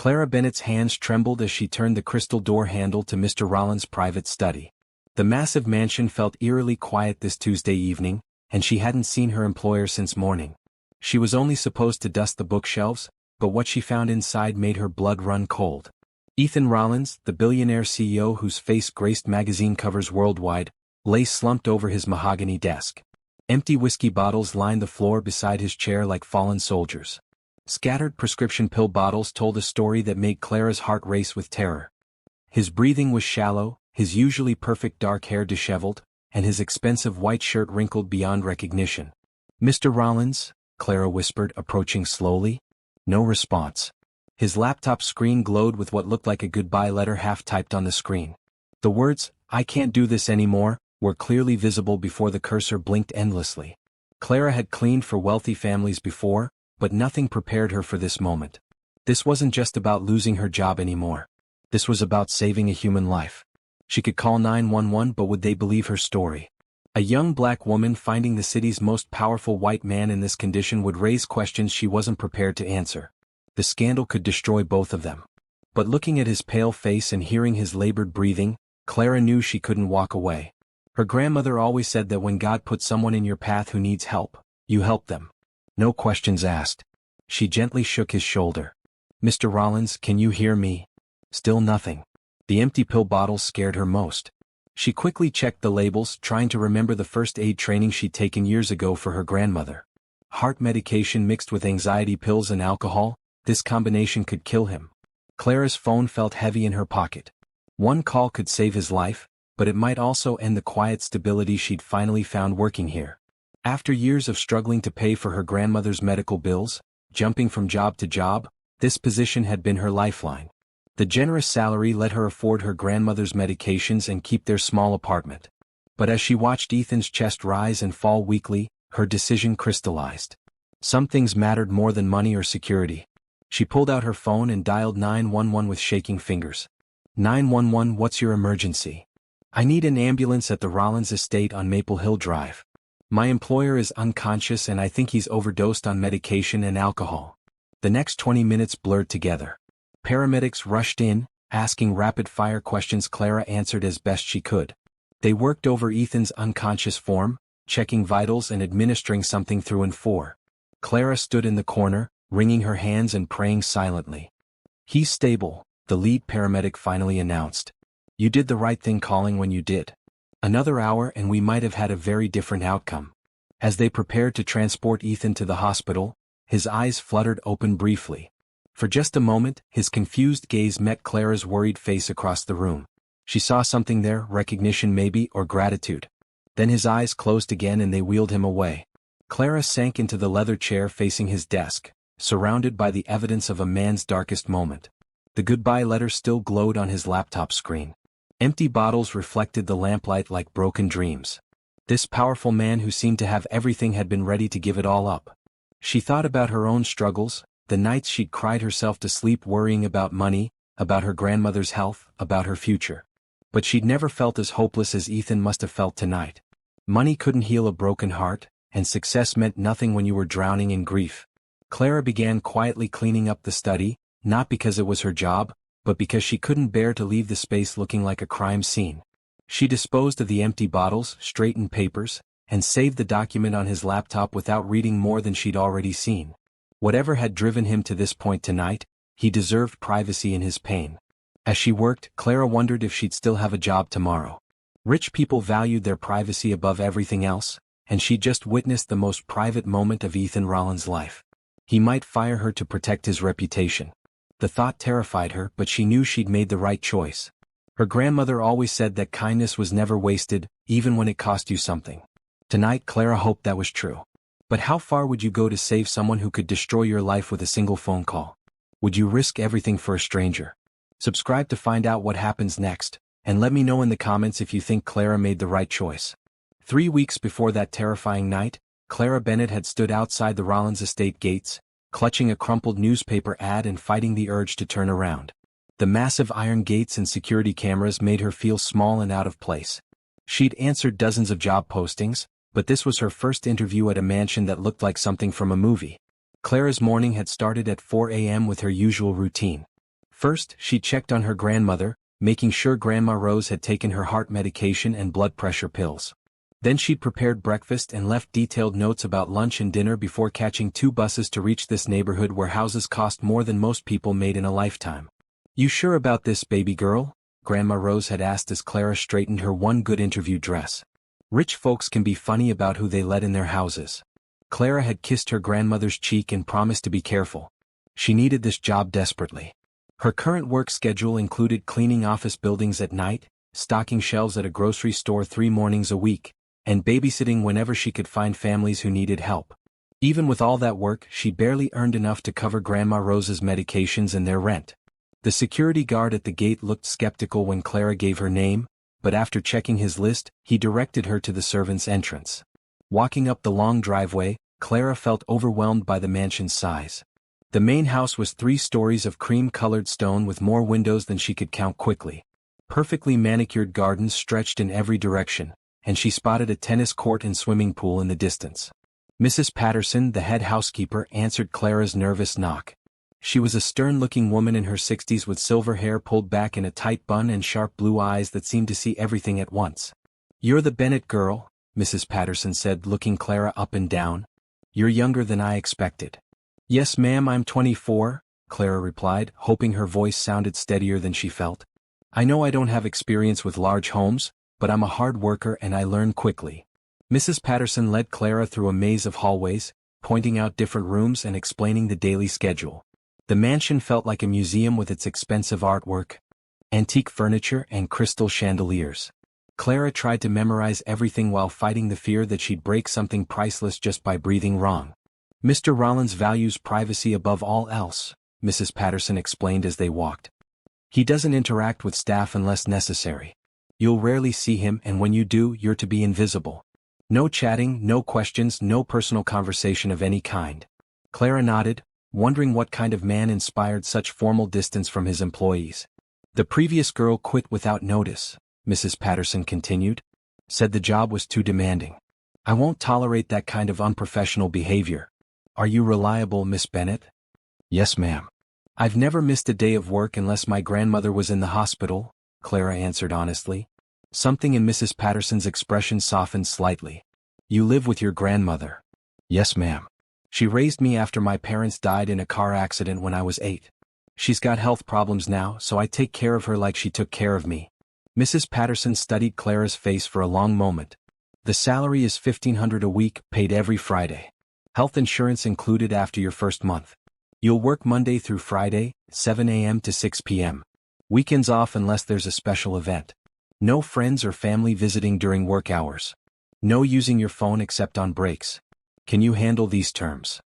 Clara Bennett's hands trembled as she turned the crystal door handle to Mr. Rollins' private study. The massive mansion felt eerily quiet this Tuesday evening, and she hadn't seen her employer since morning. She was only supposed to dust the bookshelves, but what she found inside made her blood run cold. Ethan Rollins, the billionaire CEO whose face graced magazine covers worldwide, lay slumped over his mahogany desk. Empty whiskey bottles lined the floor beside his chair like fallen soldiers. Scattered prescription pill bottles told a story that made Clara's heart race with terror. His breathing was shallow, his usually perfect dark hair disheveled, and his expensive white shirt wrinkled beyond recognition. "Mr. Rollins?" Clara whispered, approaching slowly. No response. His laptop screen glowed with what looked like a goodbye letter half-typed on the screen. The words, "I can't do this anymore," were clearly visible before the cursor blinked endlessly. Clara had cleaned for wealthy families before, but nothing prepared her for this moment. This wasn't just about losing her job anymore. This was about saving a human life. She could call 911, but would they believe her story? A young black woman finding the city's most powerful white man in this condition would raise questions she wasn't prepared to answer. The scandal could destroy both of them. But looking at his pale face and hearing his labored breathing, Clara knew she couldn't walk away. Her grandmother always said that when God puts someone in your path who needs help, you help them. No questions asked. She gently shook his shoulder. "Mr. Rollins, can you hear me?" Still nothing. The empty pill bottles scared her most. She quickly checked the labels, trying to remember the first aid training she'd taken years ago for her grandmother. Heart medication mixed with anxiety pills and alcohol, this combination could kill him. Clara's phone felt heavy in her pocket. One call could save his life, but it might also end the quiet stability she'd finally found working here. After years of struggling to pay for her grandmother's medical bills, jumping from job to job, this position had been her lifeline. The generous salary let her afford her grandmother's medications and keep their small apartment. But as she watched Ethan's chest rise and fall weekly, her decision crystallized. Some things mattered more than money or security. She pulled out her phone and dialed 911 with shaking fingers. 911, what's your emergency? I need an ambulance at the Rollins estate on Maple Hill Drive. My employer is unconscious and I think he's overdosed on medication and alcohol. The next 20 minutes blurred together. Paramedics rushed in, asking rapid-fire questions. Clara answered as best she could. They worked over Ethan's unconscious form, checking vitals and administering something through and for. Clara stood in the corner, wringing her hands and praying silently. "He's stable," the lead paramedic finally announced. "You did the right thing calling when you did. Another hour and we might have had a very different outcome." As they prepared to transport Ethan to the hospital, his eyes fluttered open briefly. For just a moment, his confused gaze met Clara's worried face across the room. She saw something there, recognition maybe, or gratitude. Then his eyes closed again and they wheeled him away. Clara sank into the leather chair facing his desk, surrounded by the evidence of a man's darkest moment. The goodbye letter still glowed on his laptop screen. Empty bottles reflected the lamplight like broken dreams. This powerful man who seemed to have everything had been ready to give it all up. She thought about her own struggles, the nights she'd cried herself to sleep worrying about money, about her grandmother's health, about her future. But she'd never felt as hopeless as Ethan must have felt tonight. Money couldn't heal a broken heart, and success meant nothing when you were drowning in grief. Clara began quietly cleaning up the study, not because it was her job, but because she couldn't bear to leave the space looking like a crime scene. She disposed of the empty bottles, straightened papers, and saved the document on his laptop without reading more than she'd already seen. Whatever had driven him to this point tonight, he deserved privacy in his pain. As she worked, Clara wondered if she'd still have a job tomorrow. Rich people valued their privacy above everything else, and she'd just witnessed the most private moment of Ethan Rollins' life. He might fire her to protect his reputation. The thought terrified her, but she knew she'd made the right choice. Her grandmother always said that kindness was never wasted, even when it cost you something. Tonight Clara hoped that was true. But how far would you go to save someone who could destroy your life with a single phone call? Would you risk everything for a stranger? Subscribe to find out what happens next, and let me know in the comments if you think Clara made the right choice. 3 weeks before that terrifying night, Clara Bennett had stood outside the Rollins estate gates, clutching a crumpled newspaper ad and fighting the urge to turn around. The massive iron gates and security cameras made her feel small and out of place. She'd answered dozens of job postings, but this was her first interview at a mansion that looked like something from a movie. Clara's morning had started at 4 a.m. with her usual routine. First, she checked on her grandmother, making sure Grandma Rose had taken her heart medication and blood pressure pills. Then she'd prepared breakfast and left detailed notes about lunch and dinner before catching 2 buses to reach this neighborhood where houses cost more than most people made in a lifetime. "You sure about this, baby girl?" Grandma Rose had asked as Clara straightened her one good interview dress. Rich folks can be funny about who they let in their houses. Clara had kissed her grandmother's cheek and promised to be careful. She needed this job desperately. Her current work schedule included cleaning office buildings at night, stocking shelves at a grocery store 3 mornings a week, and babysitting whenever she could find families who needed help. Even with all that work, she barely earned enough to cover Grandma Rose's medications and their rent. The security guard at the gate looked skeptical when Clara gave her name, but after checking his list, he directed her to the servants' entrance. Walking up the long driveway, Clara felt overwhelmed by the mansion's size. The main house was 3 stories of cream-colored stone with more windows than she could count quickly. Perfectly manicured gardens stretched in every direction, and she spotted a tennis court and swimming pool in the distance. Mrs. Patterson, the head housekeeper, answered Clara's nervous knock. She was a stern-looking woman in her 60s with silver hair pulled back in a tight bun and sharp blue eyes that seemed to see everything at once. "You're the Bennett girl," Mrs. Patterson said, looking Clara up and down. "You're younger than I expected." "Yes, ma'am, I'm 24, Clara replied, hoping her voice sounded steadier than she felt. "I know I don't have experience with large homes, but I'm a hard worker and I learn quickly." Mrs. Patterson led Clara through a maze of hallways, pointing out different rooms and explaining the daily schedule. The mansion felt like a museum with its expensive artwork, antique furniture, and crystal chandeliers. Clara tried to memorize everything while fighting the fear that she'd break something priceless just by breathing wrong. "Mr. Rollins values privacy above all else," Mrs. Patterson explained as they walked. "He doesn't interact with staff unless necessary. You'll rarely see him, and when you do, you're to be invisible. No chatting, no questions, no personal conversation of any kind." Clara nodded, wondering what kind of man inspired such formal distance from his employees. "The previous girl quit without notice," Mrs. Patterson continued. "Said the job was too demanding. I won't tolerate that kind of unprofessional behavior. Are you reliable, Miss Bennett?" "Yes, ma'am. I've never missed a day of work unless my grandmother was in the hospital," Clara answered honestly. Something in Mrs. Patterson's expression softened slightly. "You live with your grandmother?" "Yes, ma'am. She raised me after my parents died in a car accident when I was 8. She's got health problems now, so I take care of her like she took care of me." Mrs. Patterson studied Clara's face for a long moment. "The salary is $1,500 a week, paid every Friday. Health insurance included after your first month. You'll work Monday through Friday, 7 a.m. to 6 p.m. Weekends off unless there's a special event. No friends or family visiting during work hours. No using your phone except on breaks. Can you handle these terms?"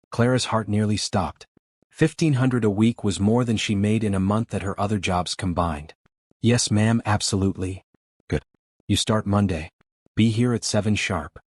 Clara's heart nearly stopped. $1,500 a week was more than she made in a month at her other jobs combined. "Yes, ma'am, absolutely." "Good. You start Monday. Be here at 7 sharp."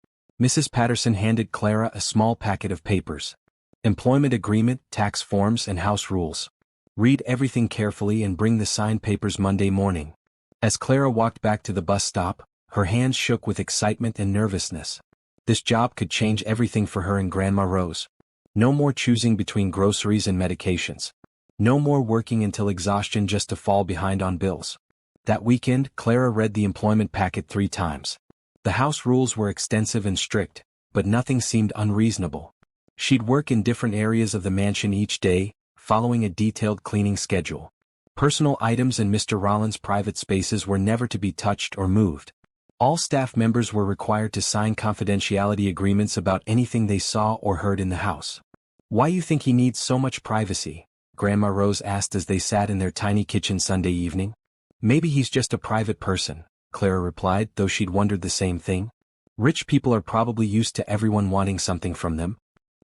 Mrs. Patterson handed Clara a small packet of papers. Employment agreement, tax forms, and house rules. "Read everything carefully and bring the signed papers Monday morning." As Clara walked back to the bus stop, her hands shook with excitement and nervousness. This job could change everything for her and Grandma Rose. No more choosing between groceries and medications. No more working until exhaustion just to fall behind on bills. That weekend, Clara read the employment packet 3 times. The house rules were extensive and strict, but nothing seemed unreasonable. She'd work in different areas of the mansion each day, following a detailed cleaning schedule. Personal items in Mr. Rollins' private spaces were never to be touched or moved. All staff members were required to sign confidentiality agreements about anything they saw or heard in the house. "Why you think he needs so much privacy?" Grandma Rose asked as they sat in their tiny kitchen Sunday evening. "Maybe he's just a private person," Clara replied, though she'd wondered the same thing. "Rich people are probably used to everyone wanting something from them.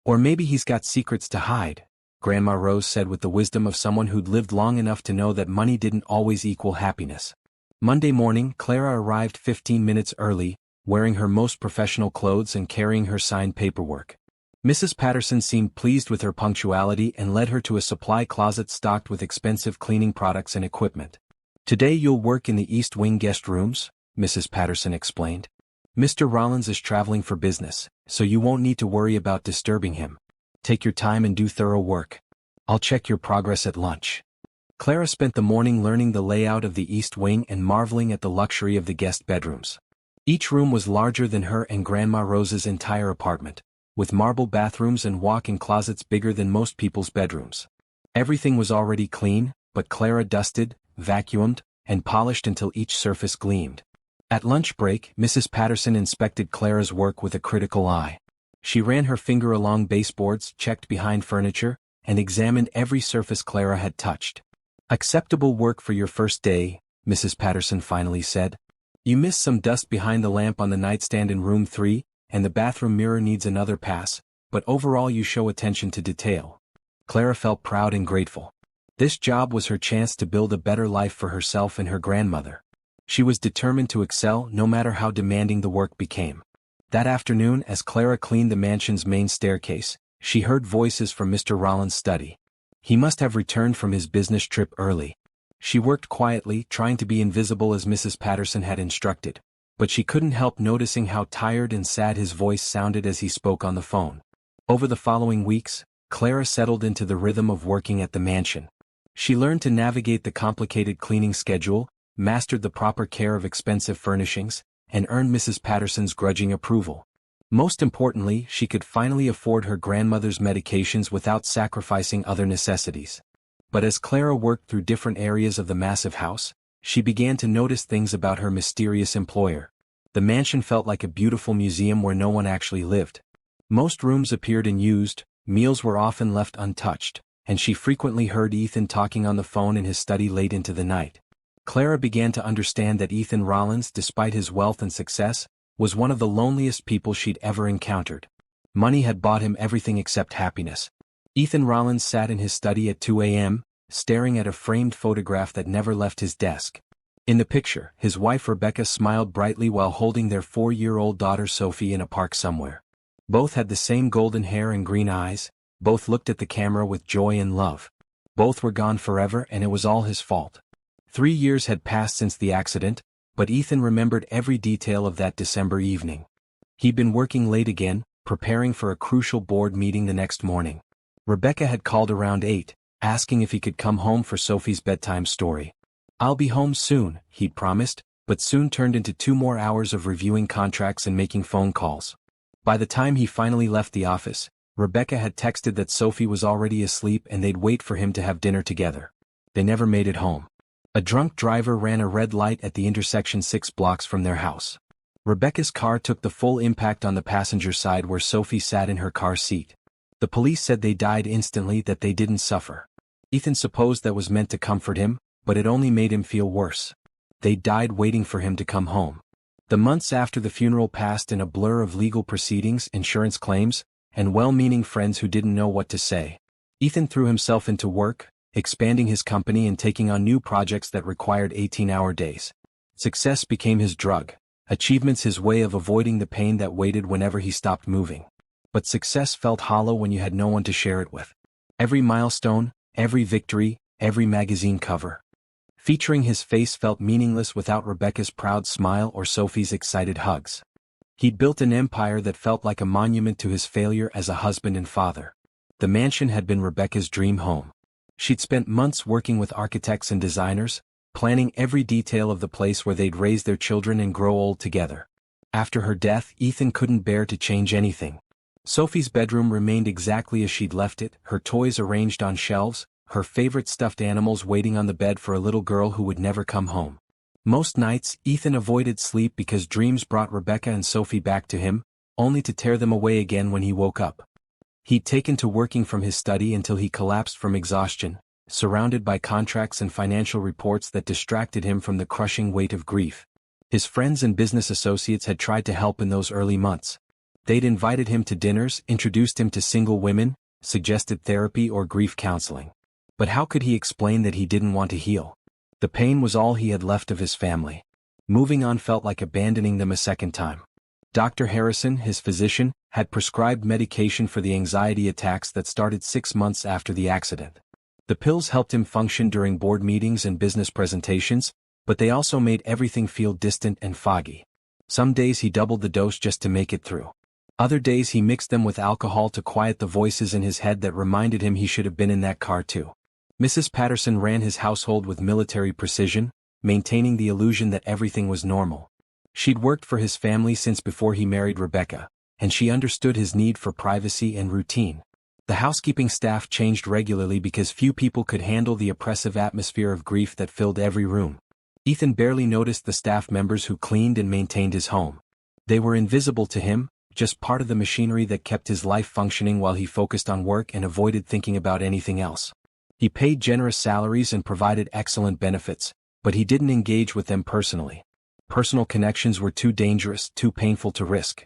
Or maybe he's got secrets to hide," Grandma Rose said with the wisdom of someone who'd lived long enough to know that money didn't always equal happiness. Monday morning, Clara arrived 15 minutes early, wearing her most professional clothes and carrying her signed paperwork. Mrs. Patterson seemed pleased with her punctuality and led her to a supply closet stocked with expensive cleaning products and equipment. "Today you'll work in the East Wing guest rooms," Mrs. Patterson explained. "Mr. Rollins is traveling for business, so you won't need to worry about disturbing him. Take your time and do thorough work. I'll check your progress at lunch." Clara spent the morning learning the layout of the East Wing and marveling at the luxury of the guest bedrooms. Each room was larger than her and Grandma Rose's entire apartment, with marble bathrooms and walk-in closets bigger than most people's bedrooms. Everything was already clean, but Clara dusted, vacuumed, and polished until each surface gleamed. At lunch break, Mrs. Patterson inspected Clara's work with a critical eye. She ran her finger along baseboards, checked behind furniture, and examined every surface Clara had touched. "Acceptable work for your first day," Mrs. Patterson finally said. "You missed some dust behind the lamp on the nightstand in room 3, and the bathroom mirror needs another pass, but overall you show attention to detail." Clara felt proud and grateful. This job was her chance to build a better life for herself and her grandmother. She was determined to excel no matter how demanding the work became. That afternoon, as Clara cleaned the mansion's main staircase, she heard voices from Mr. Rollins' study. He must have returned from his business trip early. She worked quietly, trying to be invisible as Mrs. Patterson had instructed, but she couldn't help noticing how tired and sad his voice sounded as he spoke on the phone. Over the following weeks, Clara settled into the rhythm of working at the mansion. She learned to navigate the complicated cleaning schedule, mastered the proper care of expensive furnishings, and earned Mrs. Patterson's grudging approval. Most importantly, she could finally afford her grandmother's medications without sacrificing other necessities. But as Clara worked through different areas of the massive house, she began to notice things about her mysterious employer. The mansion felt like a beautiful museum where no one actually lived. Most rooms appeared unused, meals were often left untouched, and she frequently heard Ethan talking on the phone in his study late into the night. Clara began to understand that Ethan Rollins, despite his wealth and success, was one of the loneliest people she'd ever encountered. Money had bought him everything except happiness. Ethan Rollins sat in his study at 2 a.m., staring at a framed photograph that never left his desk. In the picture, his wife Rebecca smiled brightly while holding their 4-year-old daughter Sophie in a park somewhere. Both had the same golden hair and green eyes, both looked at the camera with joy and love. Both were gone forever, and it was all his fault. 3 years had passed since the accident, but Ethan remembered every detail of that December evening. He'd been working late again, preparing for a crucial board meeting the next morning. Rebecca had called around 8, asking if he could come home for Sophie's bedtime story. "I'll be home soon," he'd promised, but soon turned into 2 more hours of reviewing contracts and making phone calls. By the time he finally left the office, Rebecca had texted that Sophie was already asleep and they'd wait for him to have dinner together. They never made it home. A drunk driver ran a red light at the intersection 6 blocks from their house. Rebecca's car took the full impact on the passenger side where Sophie sat in her car seat. The police said they died instantly, that they didn't suffer. Ethan supposed that was meant to comfort him, but it only made him feel worse. They died waiting for him to come home. The months after the funeral passed in a blur of legal proceedings, insurance claims, and well-meaning friends who didn't know what to say. Ethan threw himself into work, expanding his company and taking on new projects that required 18-hour days. Success became his drug, achievements his way of avoiding the pain that waited whenever he stopped moving. But success felt hollow when you had no one to share it with. Every milestone, every victory, every magazine cover featuring his face felt meaningless without Rebecca's proud smile or Sophie's excited hugs. He'd built an empire that felt like a monument to his failure as a husband and father. The mansion had been Rebecca's dream home. She'd spent months working with architects and designers, planning every detail of the place where they'd raise their children and grow old together. After her death, Ethan couldn't bear to change anything. Sophie's bedroom remained exactly as she'd left it, her toys arranged on shelves, her favorite stuffed animals waiting on the bed for a little girl who would never come home. Most nights, Ethan avoided sleep because dreams brought Rebecca and Sophie back to him, only to tear them away again when he woke up. He'd taken to working from his study until he collapsed from exhaustion, surrounded by contracts and financial reports that distracted him from the crushing weight of grief. His friends and business associates had tried to help in those early months. They'd invited him to dinners, introduced him to single women, suggested therapy or grief counseling. But how could he explain that he didn't want to heal? The pain was all he had left of his family. Moving on felt like abandoning them a second time. Dr. Harrison, his physician, had prescribed medication for the anxiety attacks that started 6 months after the accident. The pills helped him function during board meetings and business presentations, but they also made everything feel distant and foggy. Some days he doubled the dose just to make it through. Other days he mixed them with alcohol to quiet the voices in his head that reminded him he should have been in that car too. Mrs. Patterson ran his household with military precision, maintaining the illusion that everything was normal. She'd worked for his family since before he married Rebecca, and she understood his need for privacy and routine. The housekeeping staff changed regularly because few people could handle the oppressive atmosphere of grief that filled every room. Ethan barely noticed the staff members who cleaned and maintained his home. They were invisible to him, just part of the machinery that kept his life functioning while he focused on work and avoided thinking about anything else. He paid generous salaries and provided excellent benefits, but he didn't engage with them personally. Personal connections were too dangerous, too painful to risk.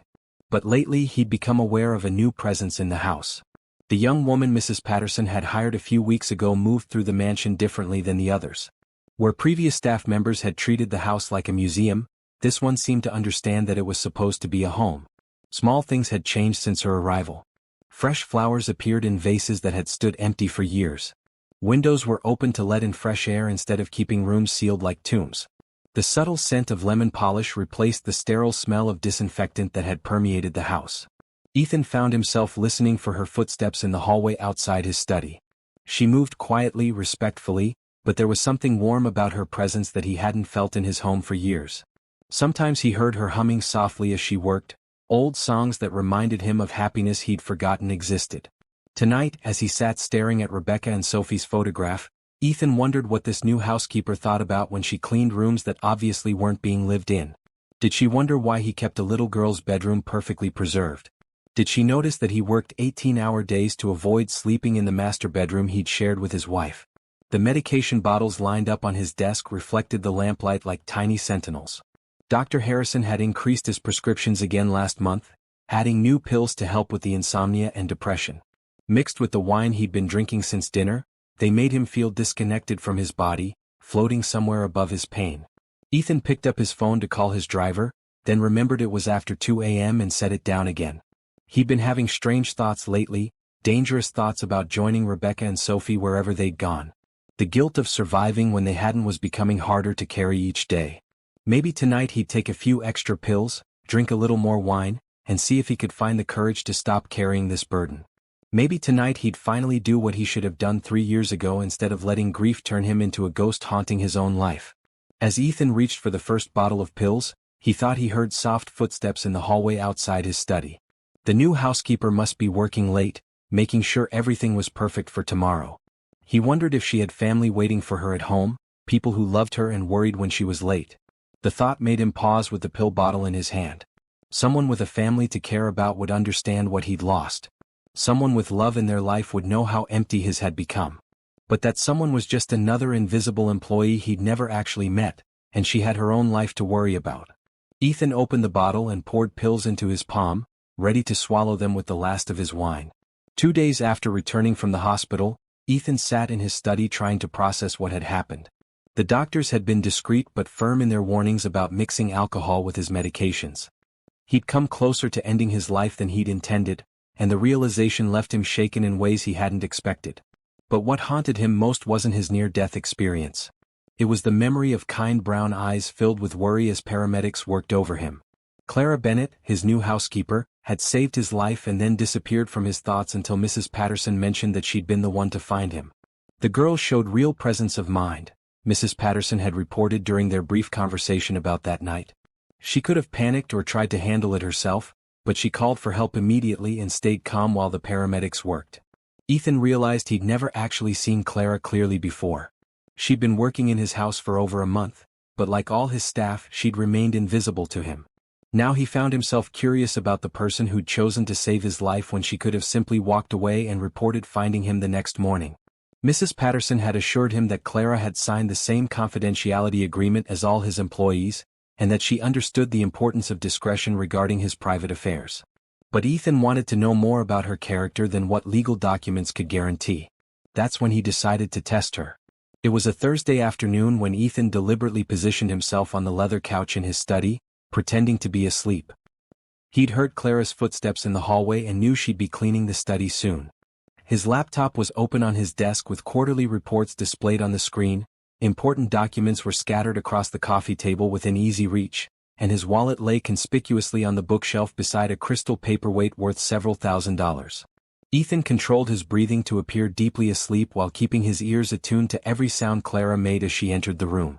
But lately he'd become aware of a new presence in the house. The young woman Mrs. Patterson had hired a few weeks ago moved through the mansion differently than the others. Where previous staff members had treated the house like a museum, this one seemed to understand that it was supposed to be a home. Small things had changed since her arrival. Fresh flowers appeared in vases that had stood empty for years. Windows were open to let in fresh air instead of keeping rooms sealed like tombs. The subtle scent of lemon polish replaced the sterile smell of disinfectant that had permeated the house. Ethan found himself listening for her footsteps in the hallway outside his study. She moved quietly, respectfully, but there was something warm about her presence that he hadn't felt in his home for years. Sometimes he heard her humming softly as she worked, old songs that reminded him of happiness he'd forgotten existed. Tonight, as he sat staring at Rebecca and Sophie's photograph, Ethan wondered what this new housekeeper thought about when she cleaned rooms that obviously weren't being lived in. Did she wonder why he kept a little girl's bedroom perfectly preserved? Did she notice that he worked 18-hour days to avoid sleeping in the master bedroom he'd shared with his wife? The medication bottles lined up on his desk reflected the lamplight like tiny sentinels. Dr. Harrison had increased his prescriptions again last month, adding new pills to help with the insomnia and depression. Mixed with the wine he'd been drinking since dinner, they made him feel disconnected from his body, floating somewhere above his pain. Ethan picked up his phone to call his driver, then remembered it was after 2 a.m. and set it down again. He'd been having strange thoughts lately, dangerous thoughts about joining Rebecca and Sophie wherever they'd gone. The guilt of surviving when they hadn't was becoming harder to carry each day. Maybe tonight he'd take a few extra pills, drink a little more wine, and see if he could find the courage to stop carrying this burden. Maybe tonight he'd finally do what he should have done 3 years ago instead of letting grief turn him into a ghost haunting his own life. As Ethan reached for the first bottle of pills, he thought he heard soft footsteps in the hallway outside his study. The new housekeeper must be working late, making sure everything was perfect for tomorrow. He wondered if she had family waiting for her at home, people who loved her and worried when she was late. The thought made him pause with the pill bottle in his hand. Someone with a family to care about would understand what he'd lost. Someone with love in their life would know how empty his had become. But that someone was just another invisible employee he'd never actually met, and she had her own life to worry about. Ethan opened the bottle and poured pills into his palm, ready to swallow them with the last of his wine. 2 days after returning from the hospital, Ethan sat in his study trying to process what had happened. The doctors had been discreet but firm in their warnings about mixing alcohol with his medications. He'd come closer to ending his life than he'd intended, and the realization left him shaken in ways he hadn't expected. But what haunted him most wasn't his near-death experience. It was the memory of kind brown eyes filled with worry as paramedics worked over him. Clara Bennett, his new housekeeper, had saved his life and then disappeared from his thoughts until Mrs. Patterson mentioned that she'd been the one to find him. The girl showed real presence of mind, Mrs. Patterson had reported during their brief conversation about that night. She could have panicked or tried to handle it herself, but she called for help immediately and stayed calm while the paramedics worked. Ethan realized he'd never actually seen Clara clearly before. She'd been working in his house for over a month, but like all his staff, she'd remained invisible to him. Now he found himself curious about the person who'd chosen to save his life when she could have simply walked away and reported finding him the next morning. Mrs. Patterson had assured him that Clara had signed the same confidentiality agreement as all his employees, and that she understood the importance of discretion regarding his private affairs. But Ethan wanted to know more about her character than what legal documents could guarantee. That's when he decided to test her. It was a Thursday afternoon when Ethan deliberately positioned himself on the leather couch in his study, pretending to be asleep. He'd heard Clara's footsteps in the hallway and knew she'd be cleaning the study soon. His laptop was open on his desk with quarterly reports displayed on the screen, important documents were scattered across the coffee table within easy reach, and his wallet lay conspicuously on the bookshelf beside a crystal paperweight worth several $1,000s. Ethan controlled his breathing to appear deeply asleep while keeping his ears attuned to every sound Clara made as she entered the room.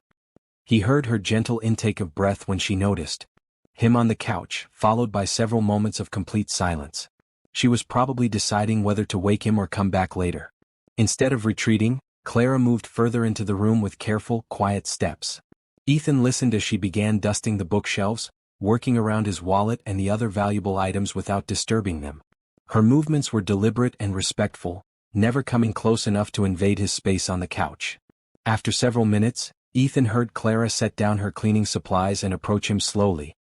He heard her gentle intake of breath when she noticed him on the couch, followed by several moments of complete silence. She was probably deciding whether to wake him or come back later. Instead of retreating, Clara moved further into the room with careful, quiet steps. Ethan listened as she began dusting the bookshelves, working around his wallet and the other valuable items without disturbing them. Her movements were deliberate and respectful, never coming close enough to invade his space on the couch. After several minutes, Ethan heard Clara set down her cleaning supplies and approach him slowly.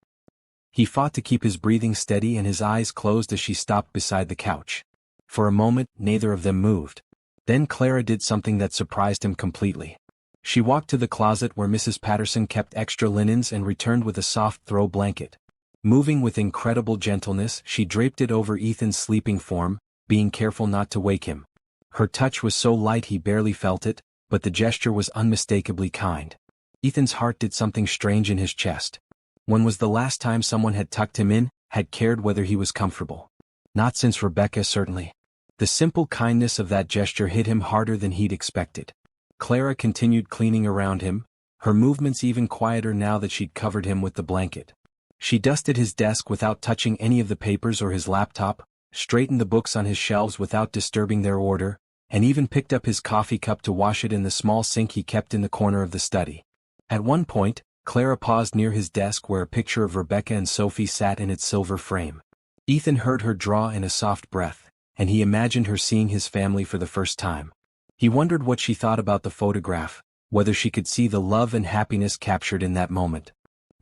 He fought to keep his breathing steady and his eyes closed as she stopped beside the couch. For a moment, neither of them moved. Then Clara did something that surprised him completely. She walked to the closet where Mrs. Patterson kept extra linens and returned with a soft throw blanket. Moving with incredible gentleness, she draped it over Ethan's sleeping form, being careful not to wake him. Her touch was so light he barely felt it, but the gesture was unmistakably kind. Ethan's heart did something strange in his chest. When was the last time someone had tucked him in, had cared whether he was comfortable? Not since Rebecca, certainly. The simple kindness of that gesture hit him harder than he'd expected. Clara continued cleaning around him, her movements even quieter now that she'd covered him with the blanket. She dusted his desk without touching any of the papers or his laptop, straightened the books on his shelves without disturbing their order, and even picked up his coffee cup to wash it in the small sink he kept in the corner of the study. At one point, Clara paused near his desk where a picture of Rebecca and Sophie sat in its silver frame. Ethan heard her draw in a soft breath, and he imagined her seeing his family for the first time. He wondered what she thought about the photograph, whether she could see the love and happiness captured in that moment.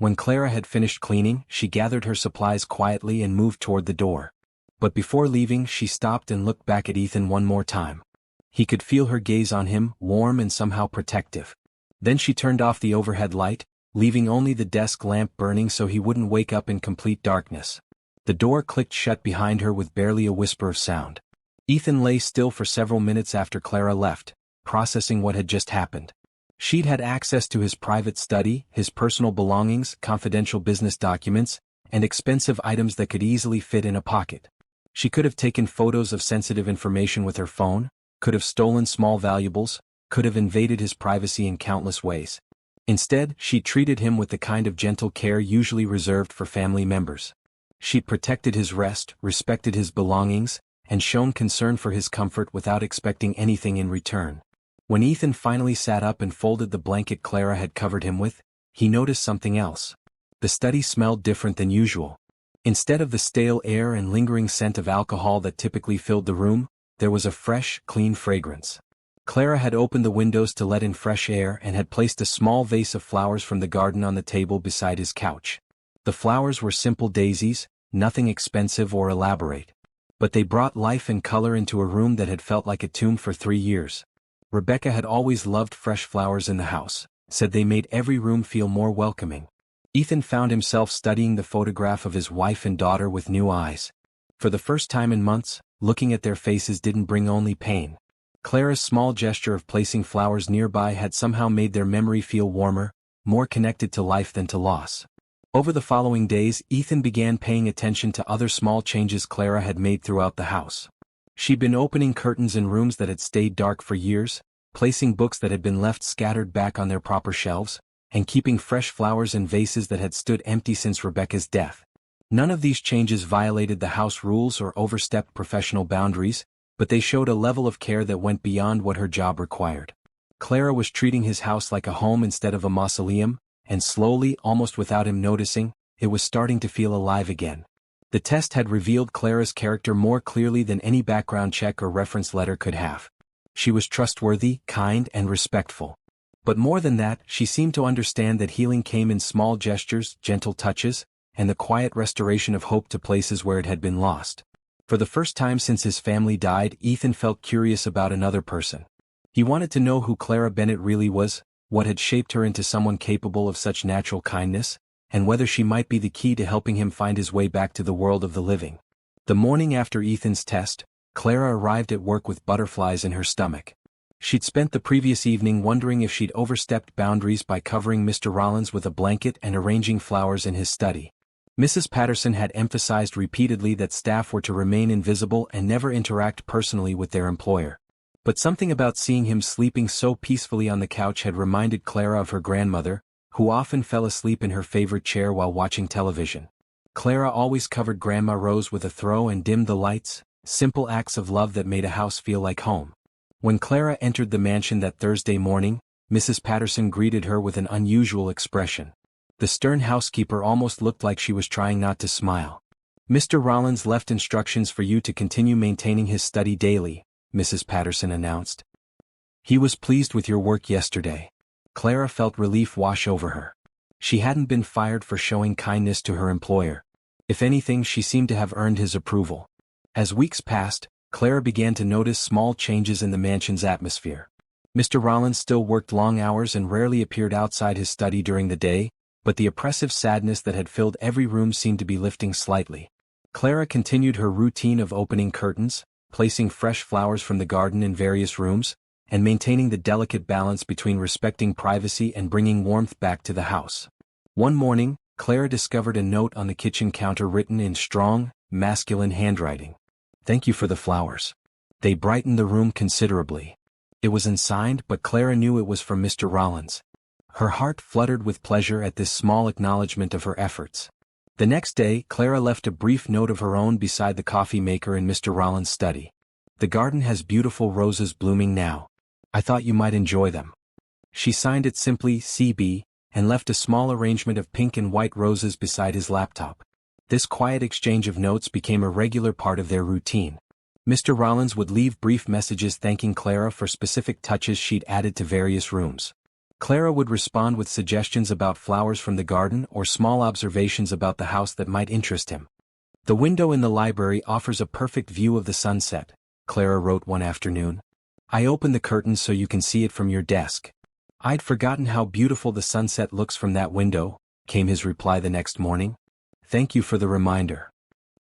When Clara had finished cleaning, she gathered her supplies quietly and moved toward the door. But before leaving, she stopped and looked back at Ethan one more time. He could feel her gaze on him, warm and somehow protective. Then she turned off the overhead light, leaving only the desk lamp burning so he wouldn't wake up in complete darkness. The door clicked shut behind her with barely a whisper of sound. Ethan lay still for several minutes after Clara left, processing what had just happened. She'd had access to his private study, his personal belongings, confidential business documents, and expensive items that could easily fit in a pocket. She could have taken photos of sensitive information with her phone, could have stolen small valuables, could have invaded his privacy in countless ways. Instead, she treated him with the kind of gentle care usually reserved for family members. She'd protected his rest, respected his belongings, and shown concern for his comfort without expecting anything in return. When Ethan finally sat up and folded the blanket Clara had covered him with, he noticed something else. The study smelled different than usual. Instead of the stale air and lingering scent of alcohol that typically filled the room, there was a fresh, clean fragrance. Clara had opened the windows to let in fresh air and had placed a small vase of flowers from the garden on the table beside his couch. The flowers were simple daisies, nothing expensive or elaborate. But they brought life and color into a room that had felt like a tomb for 3 years. Rebecca had always loved fresh flowers in the house, said they made every room feel more welcoming. Ethan found himself studying the photograph of his wife and daughter with new eyes. For the first time in months, looking at their faces didn't bring only pain. Clara's small gesture of placing flowers nearby had somehow made their memory feel warmer, more connected to life than to loss. Over the following days, Ethan began paying attention to other small changes Clara had made throughout the house. She'd been opening curtains in rooms that had stayed dark for years, placing books that had been left scattered back on their proper shelves, and keeping fresh flowers in vases that had stood empty since Rebecca's death. None of these changes violated the house rules or overstepped professional boundaries, but they showed a level of care that went beyond what her job required. Clara was treating his house like a home instead of a mausoleum, and slowly, almost without him noticing, it was starting to feel alive again. The test had revealed Clara's character more clearly than any background check or reference letter could have. She was trustworthy, kind, and respectful. But more than that, she seemed to understand that healing came in small gestures, gentle touches, and the quiet restoration of hope to places where it had been lost. For the first time since his family died, Ethan felt curious about another person. He wanted to know who Clara Bennett really was, what had shaped her into someone capable of such natural kindness, and whether she might be the key to helping him find his way back to the world of the living. The morning after Ethan's test, Clara arrived at work with butterflies in her stomach. She'd spent the previous evening wondering if she'd overstepped boundaries by covering Mr. Rollins with a blanket and arranging flowers in his study. Mrs. Patterson had emphasized repeatedly that staff were to remain invisible and never interact personally with their employer. But something about seeing him sleeping so peacefully on the couch had reminded Clara of her grandmother, who often fell asleep in her favorite chair while watching television. Clara always covered Grandma Rose with a throw and dimmed the lights, simple acts of love that made a house feel like home. When Clara entered the mansion that Thursday morning, Mrs. Patterson greeted her with an unusual expression. The stern housekeeper almost looked like she was trying not to smile. "Mr. Rollins left instructions for you to continue maintaining his study daily," Mrs. Patterson announced. "He was pleased with your work yesterday." Clara felt relief wash over her. She hadn't been fired for showing kindness to her employer. If anything, she seemed to have earned his approval. As weeks passed, Clara began to notice small changes in the mansion's atmosphere. Mr. Rollins still worked long hours and rarely appeared outside his study during the day, but the oppressive sadness that had filled every room seemed to be lifting slightly. Clara continued her routine of opening curtains, placing fresh flowers from the garden in various rooms, and maintaining the delicate balance between respecting privacy and bringing warmth back to the house. One morning, Clara discovered a note on the kitchen counter written in strong, masculine handwriting. "Thank you for the flowers. They brightened the room considerably." It was unsigned, but Clara knew it was from Mr. Rollins. Her heart fluttered with pleasure at this small acknowledgement of her efforts. The next day, Clara left a brief note of her own beside the coffee maker in Mr. Rollins' study. "The garden has beautiful roses blooming now. I thought you might enjoy them." She signed it simply CB, and left a small arrangement of pink and white roses beside his laptop. This quiet exchange of notes became a regular part of their routine. Mr. Rollins would leave brief messages thanking Clara for specific touches she'd added to various rooms. Clara would respond with suggestions about flowers from the garden or small observations about the house that might interest him. "The window in the library offers a perfect view of the sunset," Clara wrote one afternoon. "I opened the curtains so you can see it from your desk." "I'd forgotten how beautiful the sunset looks from that window," came his reply the next morning. "Thank you for the reminder."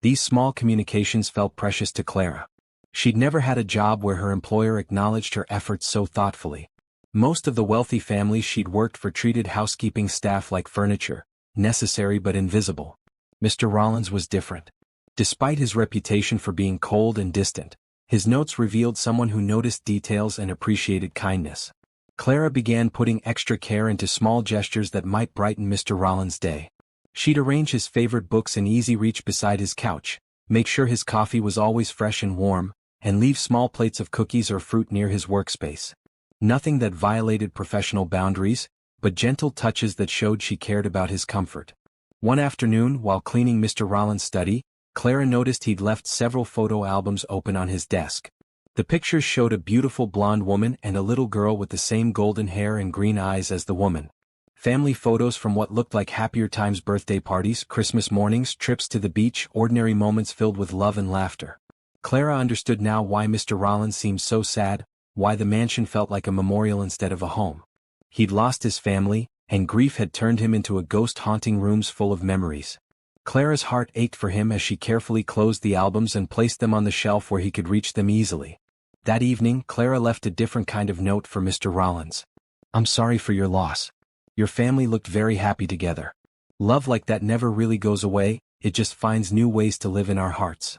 These small communications felt precious to Clara. She'd never had a job where her employer acknowledged her efforts so thoughtfully. Most of the wealthy families she'd worked for treated housekeeping staff like furniture, necessary but invisible. Mr. Rollins was different. Despite his reputation for being cold and distant, his notes revealed someone who noticed details and appreciated kindness. Clara began putting extra care into small gestures that might brighten Mr. Rollins' day. She'd arrange his favorite books in easy reach beside his couch, make sure his coffee was always fresh and warm, and leave small plates of cookies or fruit near his workspace. Nothing that violated professional boundaries, but gentle touches that showed she cared about his comfort. One afternoon, while cleaning Mr. Rollins' study, Clara noticed he'd left several photo albums open on his desk. The pictures showed a beautiful blonde woman and a little girl with the same golden hair and green eyes as the woman. Family photos from what looked like happier times: birthday parties, Christmas mornings, trips to the beach, ordinary moments filled with love and laughter. Clara understood now why Mr. Rollins seemed so sad, why the mansion felt like a memorial instead of a home. He'd lost his family, and grief had turned him into a ghost haunting rooms full of memories. Clara's heart ached for him as she carefully closed the albums and placed them on the shelf where he could reach them easily. That evening, Clara left a different kind of note for Mr. Rollins. "I'm sorry for your loss. Your family looked very happy together. Love like that never really goes away, it just finds new ways to live in our hearts."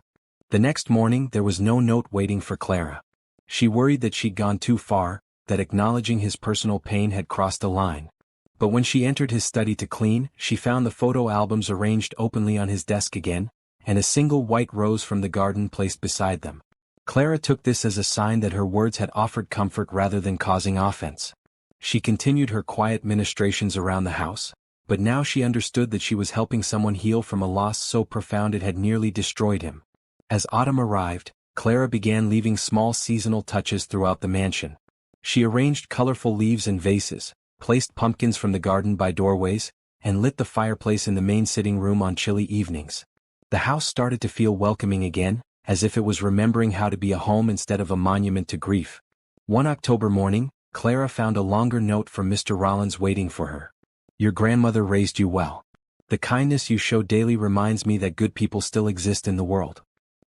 The next morning, there was no note waiting for Clara. She worried that she'd gone too far, that acknowledging his personal pain had crossed a line. But when she entered his study to clean, she found the photo albums arranged openly on his desk again, and a single white rose from the garden placed beside them. Clara took this as a sign that her words had offered comfort rather than causing offense. She continued her quiet ministrations around the house, but now she understood that she was helping someone heal from a loss so profound it had nearly destroyed him. As autumn arrived, Clara began leaving small seasonal touches throughout the mansion. She arranged colorful leaves in vases, placed pumpkins from the garden by doorways, and lit the fireplace in the main sitting room on chilly evenings. The house started to feel welcoming again, as if it was remembering how to be a home instead of a monument to grief. One October morning, Clara found a longer note from Mr. Rollins waiting for her. "Your grandmother raised you well. The kindness you show daily reminds me that good people still exist in the world.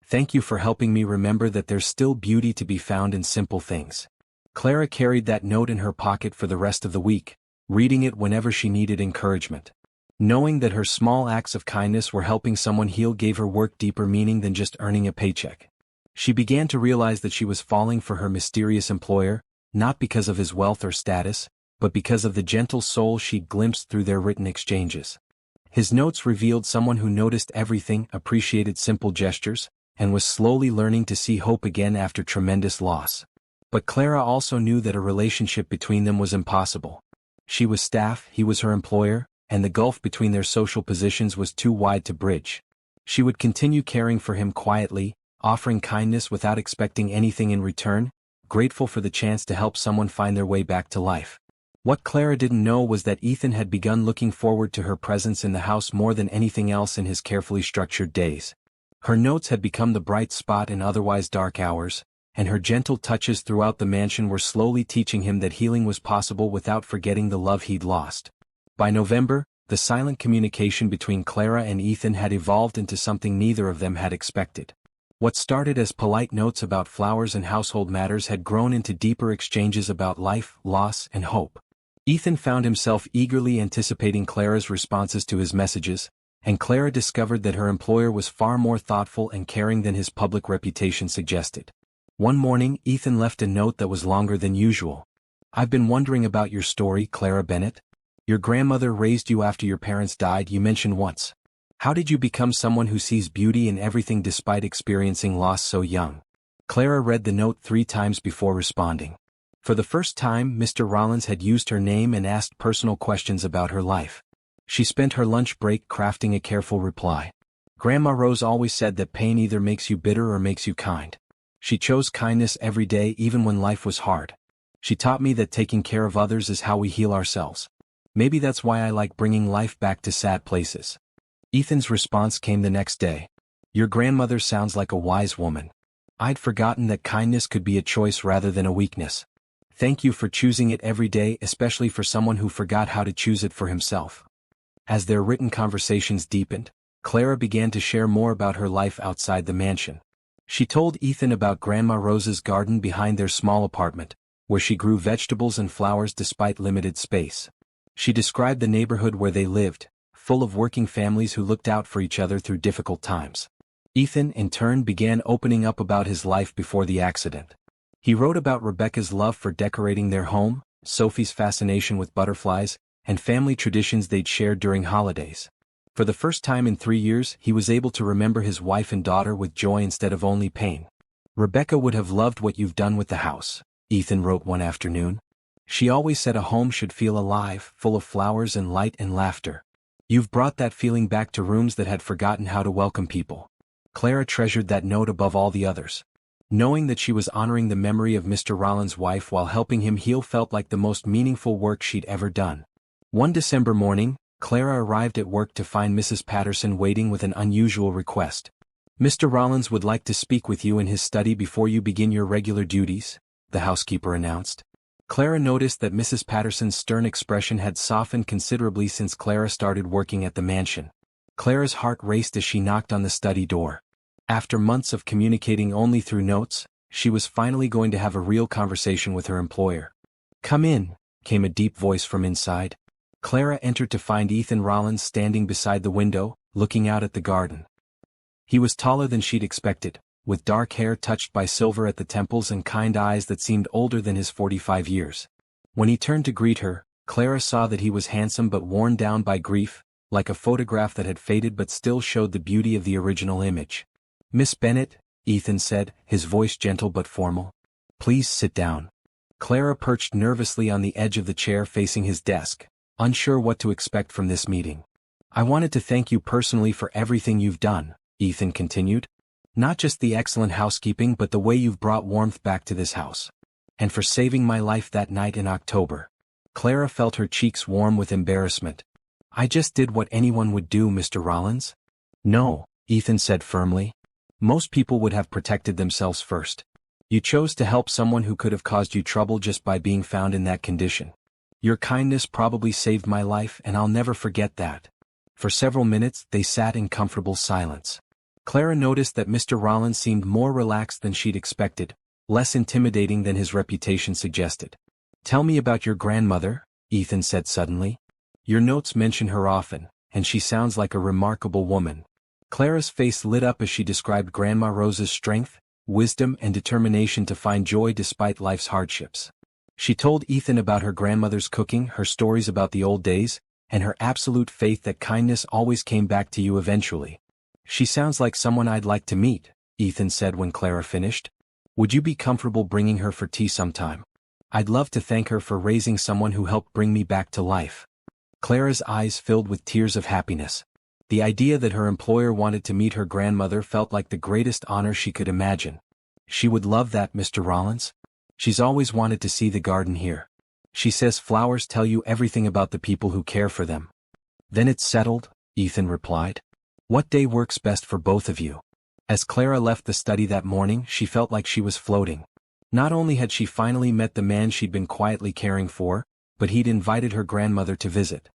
Thank you for helping me remember that there's still beauty to be found in simple things." Clara carried that note in her pocket for the rest of the week, reading it whenever she needed encouragement. Knowing that her small acts of kindness were helping someone heal gave her work deeper meaning than just earning a paycheck. She began to realize that she was falling for her mysterious employer, not because of his wealth or status, but because of the gentle soul she'd glimpsed through their written exchanges. His notes revealed someone who noticed everything, appreciated simple gestures, and was slowly learning to see hope again after tremendous loss. But Clara also knew that a relationship between them was impossible. She was staff, he was her employer, and the gulf between their social positions was too wide to bridge. She would continue caring for him quietly, offering kindness without expecting anything in return, grateful for the chance to help someone find their way back to life. What Clara didn't know was that Ethan had begun looking forward to her presence in the house more than anything else in his carefully structured days. Her notes had become the bright spot in otherwise dark hours, and her gentle touches throughout the mansion were slowly teaching him that healing was possible without forgetting the love he'd lost. By November, the silent communication between Clara and Ethan had evolved into something neither of them had expected. What started as polite notes about flowers and household matters had grown into deeper exchanges about life, loss, and hope. Ethan found himself eagerly anticipating Clara's responses to his messages, and Clara discovered that her employer was far more thoughtful and caring than his public reputation suggested. One morning, Ethan left a note that was longer than usual. "I've been wondering about your story, Clara Bennett. Your grandmother raised you after your parents died, you mentioned once. How did you become someone who sees beauty in everything despite experiencing loss so young?" Clara read the note 3 times before responding. For the first time, Mr. Rollins had used her name and asked personal questions about her life. She spent her lunch break crafting a careful reply. "Grandma Rose always said that pain either makes you bitter or makes you kind. She chose kindness every day even when life was hard. She taught me that taking care of others is how we heal ourselves. Maybe that's why I like bringing life back to sad places." Ethan's response came the next day. "Your grandmother sounds like a wise woman. I'd forgotten that kindness could be a choice rather than a weakness. Thank you for choosing it every day, especially for someone who forgot how to choose it for himself." As their written conversations deepened, Clara began to share more about her life outside the mansion. She told Ethan about Grandma Rose's garden behind their small apartment, where she grew vegetables and flowers despite limited space. She described the neighborhood where they lived, full of working families who looked out for each other through difficult times. Ethan, in turn, began opening up about his life before the accident. He wrote about Rebecca's love for decorating their home, Sophie's fascination with butterflies, and family traditions they'd shared during holidays. For the first time in 3 years, he was able to remember his wife and daughter with joy instead of only pain. "Rebecca would have loved what you've done with the house," Ethan wrote one afternoon. "She always said a home should feel alive, full of flowers and light and laughter. You've brought that feeling back to rooms that had forgotten how to welcome people." Clara treasured that note above all the others. Knowing that she was honoring the memory of Mr. Rollins' wife while helping him heal felt like the most meaningful work she'd ever done. One December morning, Clara arrived at work to find Mrs. Patterson waiting with an unusual request. "Mr. Rollins would like to speak with you in his study before you begin your regular duties," the housekeeper announced. Clara noticed that Mrs. Patterson's stern expression had softened considerably since Clara started working at the mansion. Clara's heart raced as she knocked on the study door. After months of communicating only through notes, she was finally going to have a real conversation with her employer. "Come in," came a deep voice from inside. Clara entered to find Ethan Rollins standing beside the window, looking out at the garden. He was taller than she'd expected, with dark hair touched by silver at the temples and kind eyes that seemed older than his 45 years. When he turned to greet her, Clara saw that he was handsome but worn down by grief, like a photograph that had faded but still showed the beauty of the original image. "Miss Bennett," Ethan said, his voice gentle but formal. "Please sit down." Clara perched nervously on the edge of the chair facing his desk, unsure what to expect from this meeting. "I wanted to thank you personally for everything you've done," Ethan continued. "Not just the excellent housekeeping but the way you've brought warmth back to this house. And for saving my life that night in October." Clara felt her cheeks warm with embarrassment. "I just did what anyone would do, Mr. Rollins." "No," Ethan said firmly. "Most people would have protected themselves first. You chose to help someone who could have caused you trouble just by being found in that condition. Your kindness probably saved my life and I'll never forget that." For several minutes, they sat in comfortable silence. Clara noticed that Mr. Rollins seemed more relaxed than she'd expected, less intimidating than his reputation suggested. "Tell me about your grandmother," Ethan said suddenly. "Your notes mention her often, and she sounds like a remarkable woman." Clara's face lit up as she described Grandma Rose's strength, wisdom and determination to find joy despite life's hardships. She told Ethan about her grandmother's cooking, her stories about the old days, and her absolute faith that kindness always came back to you eventually. "She sounds like someone I'd like to meet," Ethan said when Clara finished. "Would you be comfortable bringing her for tea sometime? I'd love to thank her for raising someone who helped bring me back to life." Clara's eyes filled with tears of happiness. The idea that her employer wanted to meet her grandmother felt like the greatest honor she could imagine. "She would love that, Mr. Rollins. She's always wanted to see the garden here. She says flowers tell you everything about the people who care for them." "Then it's settled," Ethan replied. "What day works best for both of you?" As Clara left the study that morning, she felt like she was floating. Not only had she finally met the man she'd been quietly caring for, but he'd invited her grandmother to visit.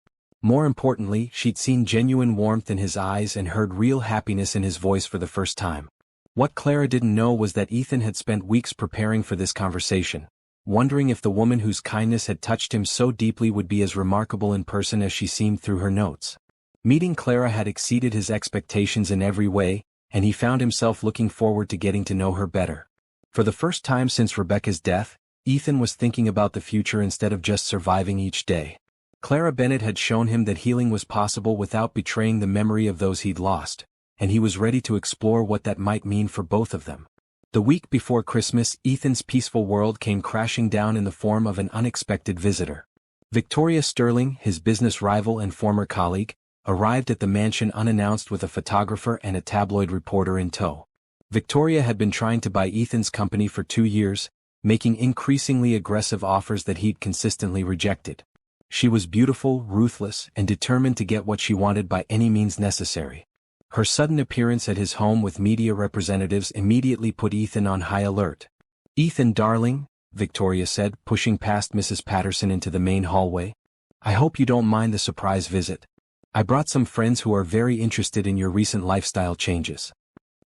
More importantly, she'd seen genuine warmth in his eyes and heard real happiness in his voice for the first time. What Clara didn't know was that Ethan had spent weeks preparing for this conversation, wondering if the woman whose kindness had touched him so deeply would be as remarkable in person as she seemed through her notes. Meeting Clara had exceeded his expectations in every way, and he found himself looking forward to getting to know her better. For the first time since Rebecca's death, Ethan was thinking about the future instead of just surviving each day. Clara Bennett had shown him that healing was possible without betraying the memory of those he'd lost, and he was ready to explore what that might mean for both of them. The week before Christmas, Ethan's peaceful world came crashing down in the form of an unexpected visitor. Victoria Sterling, his business rival and former colleague, arrived at the mansion unannounced with a photographer and a tabloid reporter in tow. Victoria had been trying to buy Ethan's company for 2 years, making increasingly aggressive offers that he'd consistently rejected. She was beautiful, ruthless, and determined to get what she wanted by any means necessary. Her sudden appearance at his home with media representatives immediately put Ethan on high alert. "Ethan, darling," Victoria said, pushing past Mrs. Patterson into the main hallway. "I hope you don't mind the surprise visit. I brought some friends who are very interested in your recent lifestyle changes."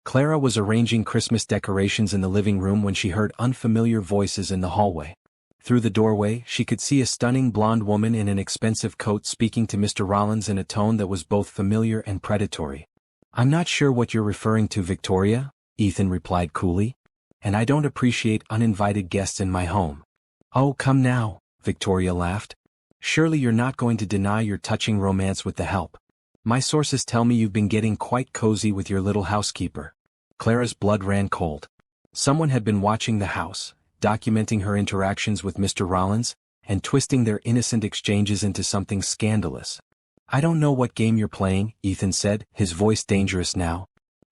Clara was arranging Christmas decorations in the living room when she heard unfamiliar voices in the hallway. Through the doorway, she could see a stunning blonde woman in an expensive coat speaking to Mr. Rollins in a tone that was both familiar and predatory. "I'm not sure what you're referring to, Victoria," Ethan replied coolly. "And I don't appreciate uninvited guests in my home." "Oh, come now," Victoria laughed. "Surely you're not going to deny your touching romance with the help. My sources tell me you've been getting quite cozy with your little housekeeper." Clara's blood ran cold. Someone had been watching the house, documenting her interactions with Mr. Rollins, and twisting their innocent exchanges into something scandalous. "I don't know what game you're playing," Ethan said, his voice dangerous now.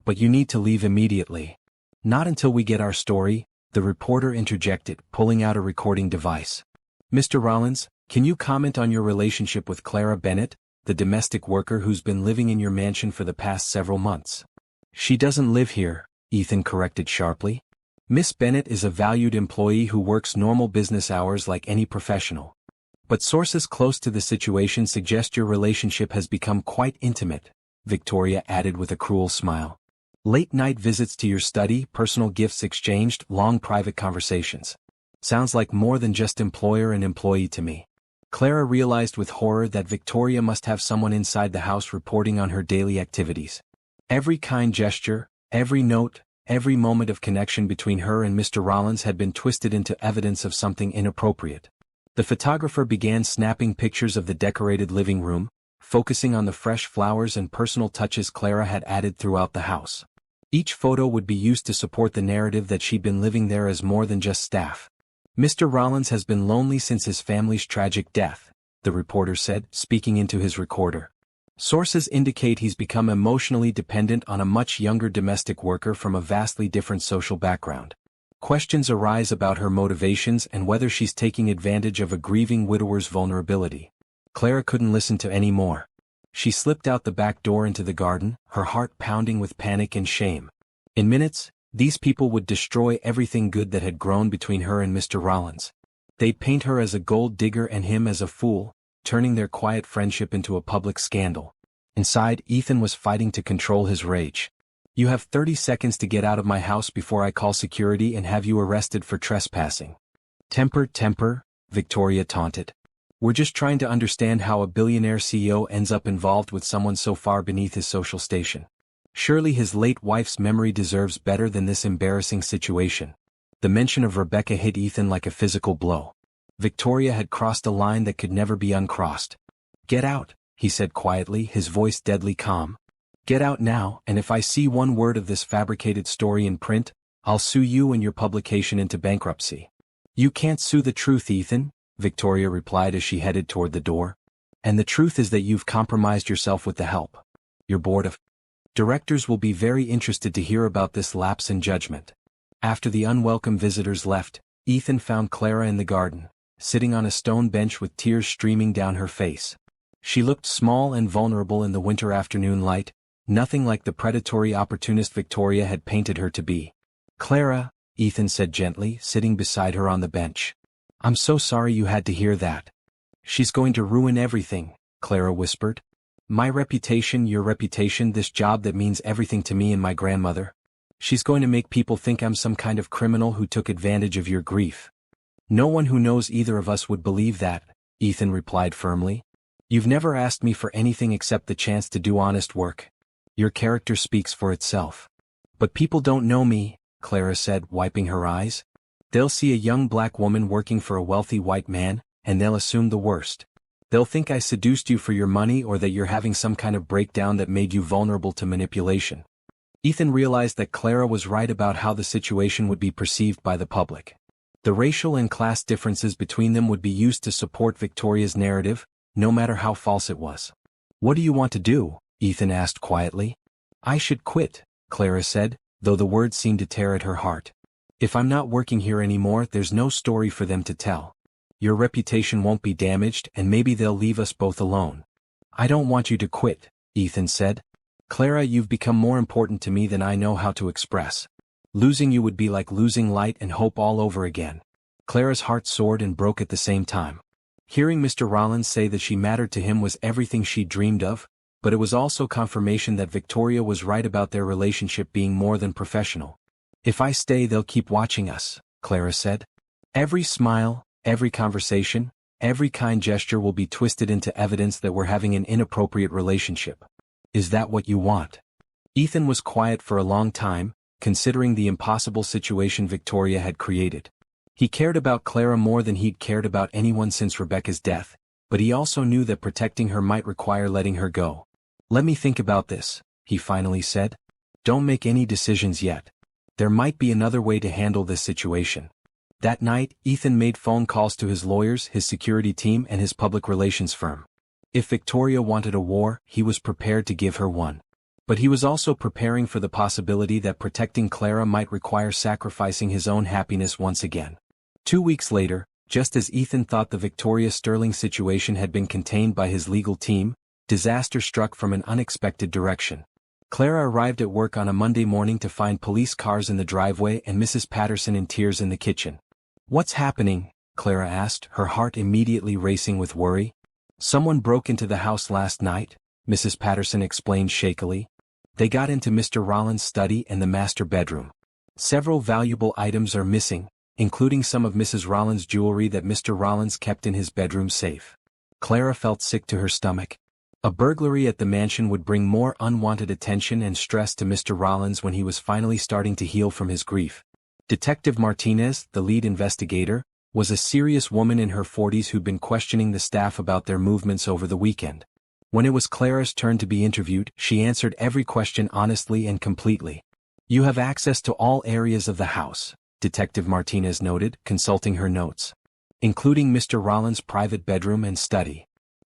"But you need to leave immediately." "Not until we get our story," the reporter interjected, pulling out a recording device. "Mr. Rollins, can you comment on your relationship with Clara Bennett, the domestic worker who's been living in your mansion for the past several months?" "She doesn't live here," Ethan corrected sharply. "Miss Bennett is a valued employee who works normal business hours like any professional. But sources close to the situation suggest your relationship has become quite intimate," Victoria added with a cruel smile. "Late-night visits to your study, personal gifts exchanged, long private conversations. Sounds like more than just employer and employee to me." Clara realized with horror that Victoria must have someone inside the house reporting on her daily activities. Every kind gesture, every note, every moment of connection between her and Mr. Rollins had been twisted into evidence of something inappropriate. The photographer began snapping pictures of the decorated living room, focusing on the fresh flowers and personal touches Clara had added throughout the house. Each photo would be used to support the narrative that she'd been living there as more than just staff. "Mr. Rollins has been lonely since his family's tragic death," the reporter said, speaking into his recorder. "Sources indicate he's become emotionally dependent on a much younger domestic worker from a vastly different social background. Questions arise about her motivations and whether she's taking advantage of a grieving widower's vulnerability." Clara couldn't listen to any more. She slipped out the back door into the garden, her heart pounding with panic and shame. In minutes, these people would destroy everything good that had grown between her and Mr. Rollins. They'd paint her as a gold digger and him as a fool, turning their quiet friendship into a public scandal. Inside, Ethan was fighting to control his rage. "You have 30 seconds to get out of my house before I call security and have you arrested for trespassing." Temper, Victoria taunted. We're just trying to understand how a billionaire CEO ends up involved with someone so far beneath his social station. Surely his late wife's memory deserves better than this embarrassing situation. The mention of Rebecca hit Ethan like a physical blow. Victoria had crossed a line that could never be uncrossed. "Get out," he said quietly, his voice deadly calm. "Get out now, and if I see one word of this fabricated story in print, I'll sue you and your publication into bankruptcy." "You can't sue the truth, Ethan," Victoria replied as she headed toward the door. "And the truth is that you've compromised yourself with the help. Your board of directors will be very interested to hear about this lapse in judgment." After the unwelcome visitors left, Ethan found Clara in the garden, sitting on a stone bench with tears streaming down her face. She looked small and vulnerable in the winter afternoon light, nothing like the predatory opportunist Victoria had painted her to be. "Clara," Ethan said gently, sitting beside her on the bench. "I'm so sorry you had to hear that." "She's going to ruin everything," Clara whispered. "My reputation, your reputation, this job that means everything to me and my grandmother. She's going to make people think I'm some kind of criminal who took advantage of your grief." "No one who knows either of us would believe that," Ethan replied firmly. "You've never asked me for anything except the chance to do honest work. Your character speaks for itself." "But people don't know me," Clara said, wiping her eyes. "They'll see a young black woman working for a wealthy white man, and they'll assume the worst. They'll think I seduced you for your money or that you're having some kind of breakdown that made you vulnerable to manipulation." Ethan realized that Clara was right about how the situation would be perceived by the public. The racial and class differences between them would be used to support Victoria's narrative, no matter how false it was. "What do you want to do?" Ethan asked quietly. "I should quit," Clara said, though the words seemed to tear at her heart. "If I'm not working here anymore, there's no story for them to tell. Your reputation won't be damaged, and maybe they'll leave us both alone." "I don't want you to quit," Ethan said. "Clara, you've become more important to me than I know how to express. Losing you would be like losing light and hope all over again." Clara's heart soared and broke at the same time. Hearing Mr. Rollins say that she mattered to him was everything she'd dreamed of, but it was also confirmation that Victoria was right about their relationship being more than professional. "If I stay, they'll keep watching us," Clara said. "Every smile, every conversation, every kind gesture will be twisted into evidence that we're having an inappropriate relationship. Is that what you want?" Ethan was quiet for a long time, considering the impossible situation Victoria had created. He cared about Clara more than he'd cared about anyone since Rebecca's death, but he also knew that protecting her might require letting her go. "Let me think about this," he finally said. "Don't make any decisions yet. There might be another way to handle this situation." That night, Ethan made phone calls to his lawyers, his security team, and his public relations firm. If Victoria wanted a war, he was prepared to give her one. But he was also preparing for the possibility that protecting Clara might require sacrificing his own happiness once again. 2 weeks later, just as Ethan thought the Victoria Sterling situation had been contained by his legal team, disaster struck from an unexpected direction. Clara arrived at work on a Monday morning to find police cars in the driveway and Mrs. Patterson in tears in the kitchen. "What's happening?" Clara asked, her heart immediately racing with worry. "Someone broke into the house last night," Mrs. Patterson explained shakily. "They got into Mr. Rollins' study and the master bedroom. Several valuable items are missing, including some of Mrs. Rollins' jewelry that Mr. Rollins kept in his bedroom safe." Clara felt sick to her stomach. A burglary at the mansion would bring more unwanted attention and stress to Mr. Rollins when he was finally starting to heal from his grief. Detective Martinez, the lead investigator, was a serious woman in her 40s who'd been questioning the staff about their movements over the weekend. When it was Clara's turn to be interviewed, she answered every question honestly and completely. "You have access to all areas of the house," Detective Martinez noted, consulting her notes, "including Mr. Rollins' private bedroom and study."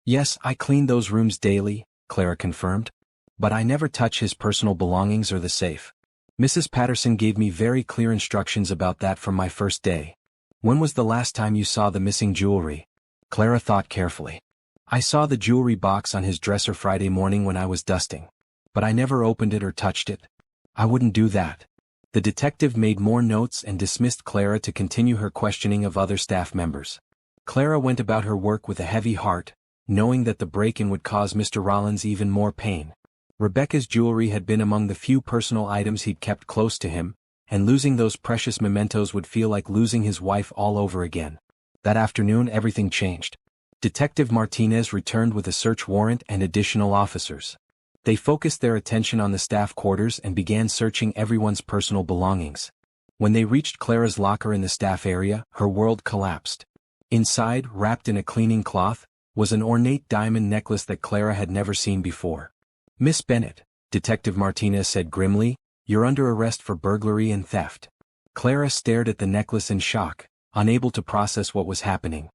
"Yes, I clean those rooms daily," Clara confirmed. "But I never touch his personal belongings or the safe. Mrs. Patterson gave me very clear instructions about that from my first day." "When was the last time you saw the missing jewelry?" Clara thought carefully. "I saw the jewelry box on his dresser Friday morning when I was dusting. But I never opened it or touched it. I wouldn't do that." The detective made more notes and dismissed Clara to continue her questioning of other staff members. Clara went about her work with a heavy heart, knowing that the break-in would cause Mr. Rollins even more pain. Rebecca's jewelry had been among the few personal items he'd kept close to him, and losing those precious mementos would feel like losing his wife all over again. That afternoon everything changed. Detective Martinez returned with a search warrant and additional officers. They focused their attention on the staff quarters and began searching everyone's personal belongings. When they reached Clara's locker in the staff area, her world collapsed. Inside, wrapped in a cleaning cloth, was an ornate diamond necklace that Clara had never seen before. "Miss Bennett," Detective Martinez said grimly, "you're under arrest for burglary and theft." Clara stared at the necklace in shock, unable to process what was happening.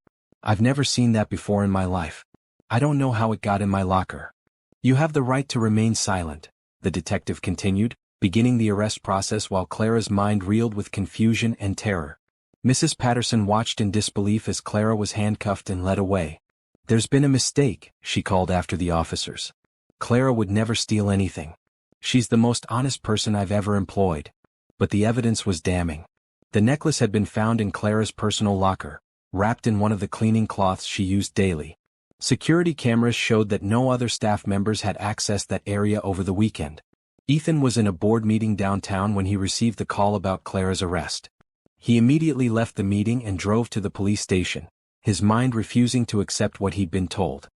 "I've never seen that before in my life. I don't know how it got in my locker." "You have the right to remain silent," the detective continued, beginning the arrest process while Clara's mind reeled with confusion and terror. Mrs. Patterson watched in disbelief as Clara was handcuffed and led away. "There's been a mistake," she called after the officers. "Clara would never steal anything. She's the most honest person I've ever employed." But the evidence was damning. The necklace had been found in Clara's personal locker, wrapped in one of the cleaning cloths she used daily. Security cameras showed that no other staff members had accessed that area over the weekend. Ethan was in a board meeting downtown when he received the call about Clara's arrest. He immediately left the meeting and drove to the police station, his mind refusing to accept what he'd been told.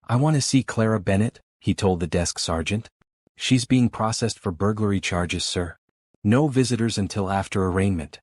"I want to see Clara Bennett," he told the desk sergeant. "She's being processed for burglary charges, sir. No visitors until after arraignment."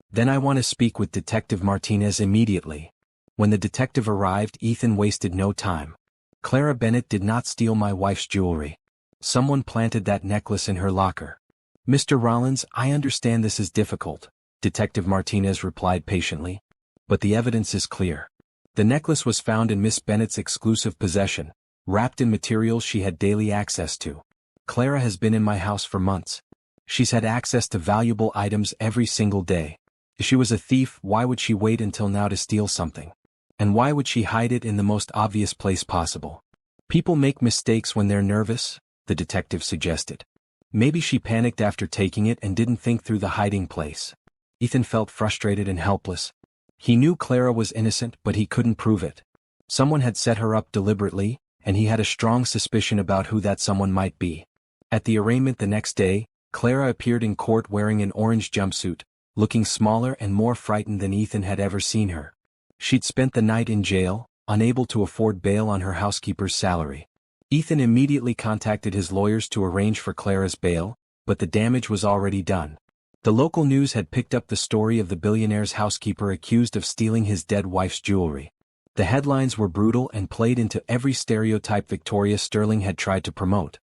"Then I want to speak with Detective Martinez immediately." When the detective arrived, Ethan wasted no time. "Clara Bennett did not steal my wife's jewelry. Someone planted that necklace in her locker." "Mr. Rollins, I understand this is difficult," Detective Martinez replied patiently. "But the evidence is clear. The necklace was found in Miss Bennett's exclusive possession, wrapped in materials she had daily access to. Clara has been in my house for months. She's had access to valuable items every single day. If she was a thief, why would she wait until now to steal something? And why would she hide it in the most obvious place possible?" "People make mistakes when they're nervous," the detective suggested. "Maybe she panicked after taking it and didn't think through the hiding place." Ethan felt frustrated and helpless. He knew Clara was innocent, but he couldn't prove it. Someone had set her up deliberately, and he had a strong suspicion about who that someone might be. At the arraignment the next day, Clara appeared in court wearing an orange jumpsuit, looking smaller and more frightened than Ethan had ever seen her. She'd spent the night in jail, unable to afford bail on her housekeeper's salary. Ethan immediately contacted his lawyers to arrange for Clara's bail, but the damage was already done. The local news had picked up the story of the billionaire's housekeeper accused of stealing his dead wife's jewelry. The headlines were brutal and played into every stereotype Victoria Sterling had tried to promote.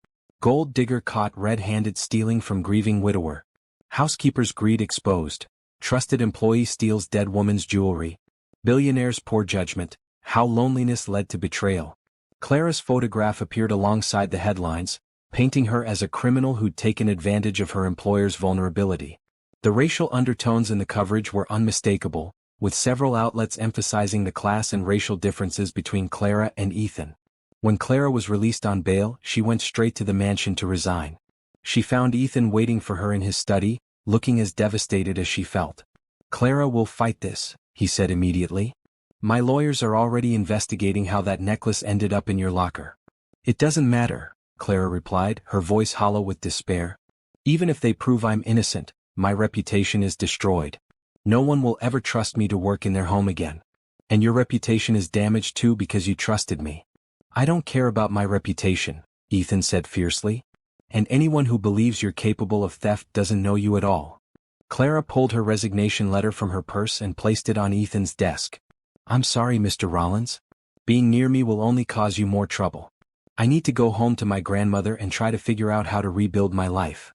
Gold digger caught red-handed stealing from grieving widower. Housekeeper's greed exposed. Trusted employee steals dead woman's jewelry. Billionaire's poor judgment. How loneliness led to betrayal. Clara's photograph appeared alongside the headlines, painting her as a criminal who'd taken advantage of her employer's vulnerability. The racial undertones in the coverage were unmistakable, with several outlets emphasizing the class and racial differences between Clara and Ethan. When Clara was released on bail, she went straight to the mansion to resign. She found Ethan waiting for her in his study, looking as devastated as she felt. "Clara will fight this," he said immediately. "My lawyers are already investigating how that necklace ended up in your locker." "It doesn't matter," Clara replied, her voice hollow with despair. "Even if they prove I'm innocent, my reputation is destroyed. No one will ever trust me to work in their home again. And your reputation is damaged too because you trusted me." "I don't care about my reputation," Ethan said fiercely. "And anyone who believes you're capable of theft doesn't know you at all." Clara pulled her resignation letter from her purse and placed it on Ethan's desk. "I'm sorry, Mr. Rollins. Being near me will only cause you more trouble. I need to go home to my grandmother and try to figure out how to rebuild my life."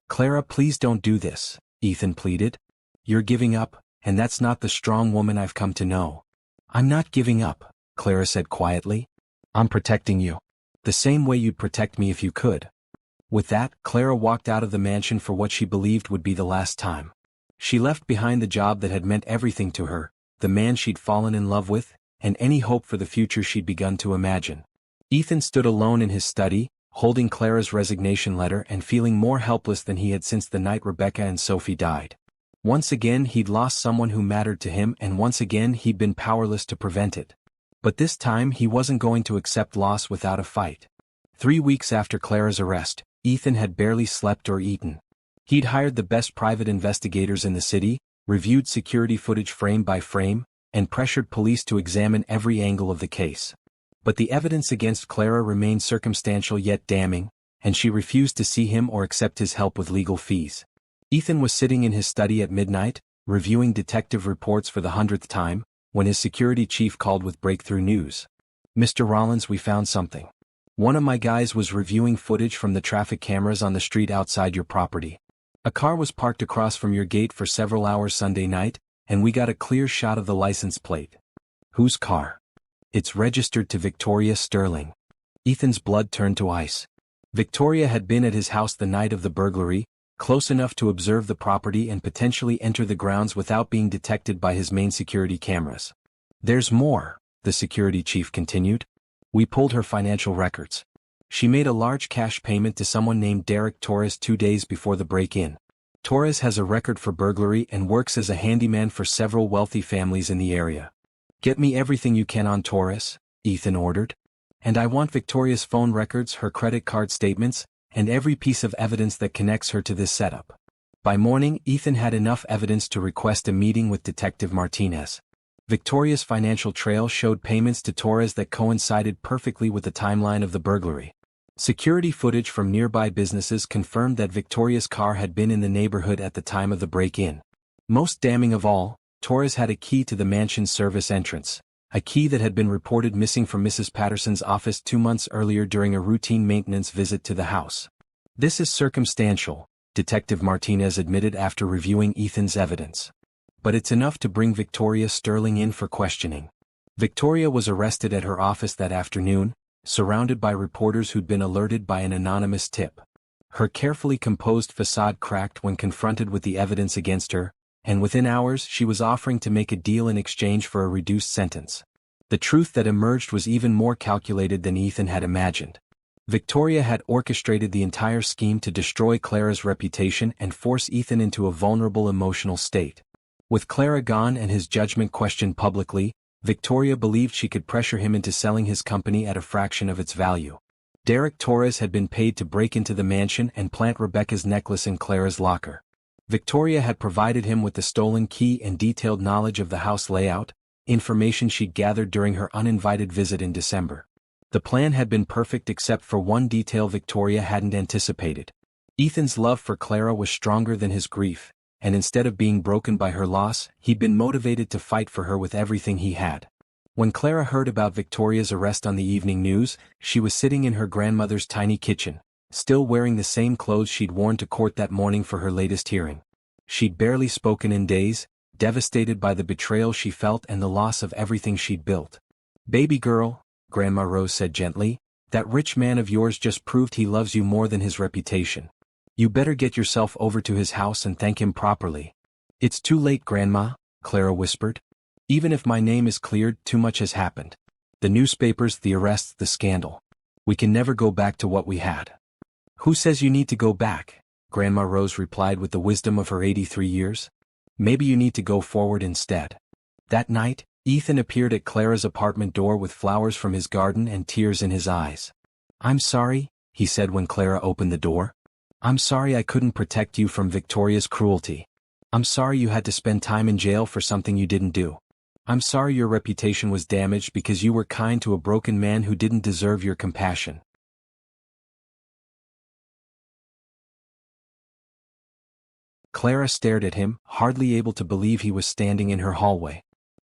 "Clara, please don't do this," Ethan pleaded. "You're giving up, and that's not the strong woman I've come to know." "I'm not giving up," Clara said quietly. "I'm protecting you. The same way you'd protect me if you could." With that, Clara walked out of the mansion for what she believed would be the last time. She left behind the job that had meant everything to her, the man she'd fallen in love with, and any hope for the future she'd begun to imagine. Ethan stood alone in his study, holding Clara's resignation letter and feeling more helpless than he had since the night Rebecca and Sophie died. Once again he'd lost someone who mattered to him, and once again he'd been powerless to prevent it. But this time he wasn't going to accept loss without a fight. 3 weeks after Clara's arrest, Ethan had barely slept or eaten. He'd hired the best private investigators in the city, reviewed security footage frame by frame, and pressured police to examine every angle of the case. But the evidence against Clara remained circumstantial yet damning, and she refused to see him or accept his help with legal fees. Ethan was sitting in his study at midnight, reviewing detective reports for the 100th time, when his security chief called with breakthrough news. "Mr. Rollins, we found something. One of my guys was reviewing footage from the traffic cameras on the street outside your property. A car was parked across from your gate for several hours Sunday night, and we got a clear shot of the license plate." "Whose car?" "It's registered to Victoria Sterling." Ethan's blood turned to ice. Victoria had been at his house the night of the burglary, close enough to observe the property and potentially enter the grounds without being detected by his main security cameras. "There's more," the security chief continued. "We pulled her financial records. She made a large cash payment to someone named Derek Torres 2 days before the break-in. Torres has a record for burglary and works as a handyman for several wealthy families in the area." "Get me everything you can on Torres," Ethan ordered. "And I want Victoria's phone records, her credit card statements, and every piece of evidence that connects her to this setup." By morning, Ethan had enough evidence to request a meeting with Detective Martinez. Victoria's financial trail showed payments to Torres that coincided perfectly with the timeline of the burglary. Security footage from nearby businesses confirmed that Victoria's car had been in the neighborhood at the time of the break-in. Most damning of all, Torres had a key to the mansion's service entrance, a key that had been reported missing from Mrs. Patterson's office 2 months earlier during a routine maintenance visit to the house. "This is circumstantial," Detective Martinez admitted after reviewing Ethan's evidence. "But it's enough to bring Victoria Sterling in for questioning." Victoria was arrested at her office that afternoon, surrounded by reporters who'd been alerted by an anonymous tip. Her carefully composed facade cracked when confronted with the evidence against her, and within hours she was offering to make a deal in exchange for a reduced sentence. The truth that emerged was even more calculated than Ethan had imagined. Victoria had orchestrated the entire scheme to destroy Clara's reputation and force Ethan into a vulnerable emotional state. With Clara gone and his judgment questioned publicly, Victoria believed she could pressure him into selling his company at a fraction of its value. Derek Torres had been paid to break into the mansion and plant Rebecca's necklace in Clara's locker. Victoria had provided him with the stolen key and detailed knowledge of the house layout, information she'd gathered during her uninvited visit in December. The plan had been perfect except for one detail Victoria hadn't anticipated. Ethan's love for Clara was stronger than his grief, and instead of being broken by her loss, he'd been motivated to fight for her with everything he had. When Clara heard about Victoria's arrest on the evening news, she was sitting in her grandmother's tiny kitchen, still wearing the same clothes she'd worn to court that morning for her latest hearing. She'd barely spoken in days, devastated by the betrayal she felt and the loss of everything she'd built. "Baby girl," Grandma Rose said gently, "that rich man of yours just proved he loves you more than his reputation. You better get yourself over to his house and thank him properly." "It's too late, Grandma," Clara whispered. "Even if my name is cleared, too much has happened. The newspapers, the arrests, the scandal. We can never go back to what we had." "Who says you need to go back?" Grandma Rose replied with the wisdom of her 83 years. "Maybe you need to go forward instead." That night, Ethan appeared at Clara's apartment door with flowers from his garden and tears in his eyes. "I'm sorry," he said when Clara opened the door. "I'm sorry I couldn't protect you from Victoria's cruelty. I'm sorry you had to spend time in jail for something you didn't do. I'm sorry your reputation was damaged because you were kind to a broken man who didn't deserve your compassion." Clara stared at him, hardly able to believe he was standing in her hallway.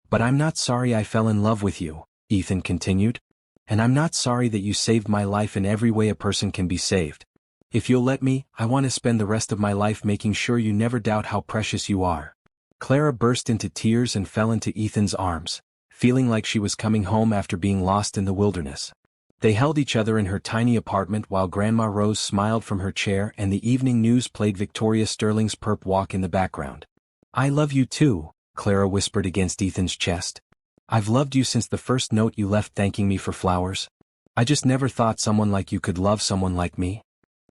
"But I'm not sorry I fell in love with you," Ethan continued. "And I'm not sorry that you saved my life in every way a person can be saved. If you'll let me, I want to spend the rest of my life making sure you never doubt how precious you are." Clara burst into tears and fell into Ethan's arms, feeling like she was coming home after being lost in the wilderness. They held each other in her tiny apartment while Grandma Rose smiled from her chair and the evening news played Victoria Sterling's perp walk in the background. "I love you too," Clara whispered against Ethan's chest. "I've loved you since the first note you left thanking me for flowers. I just never thought someone like you could love someone like me."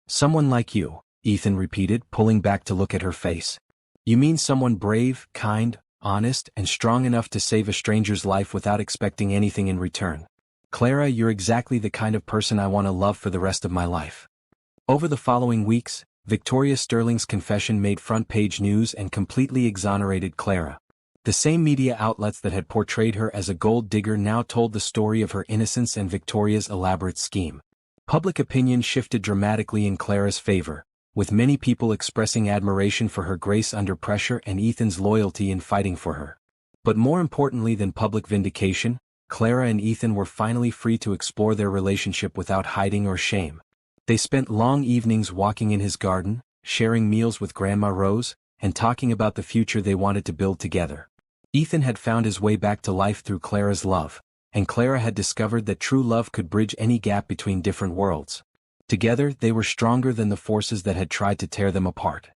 "Someone like you," Ethan repeated, pulling back to look at her face. "You mean someone brave, kind, honest, and strong enough to save a stranger's life without expecting anything in return. Clara, you're exactly the kind of person I want to love for the rest of my life." Over the following weeks, Victoria Sterling's confession made front-page news and completely exonerated Clara. The same media outlets that had portrayed her as a gold digger now told the story of her innocence and Victoria's elaborate scheme. Public opinion shifted dramatically in Clara's favor, with many people expressing admiration for her grace under pressure and Ethan's loyalty in fighting for her. But more importantly than public vindication, Clara and Ethan were finally free to explore their relationship without hiding or shame. They spent long evenings walking in his garden, sharing meals with Grandma Rose, and talking about the future they wanted to build together. Ethan had found his way back to life through Clara's love, and Clara had discovered that true love could bridge any gap between different worlds. Together, they were stronger than the forces that had tried to tear them apart.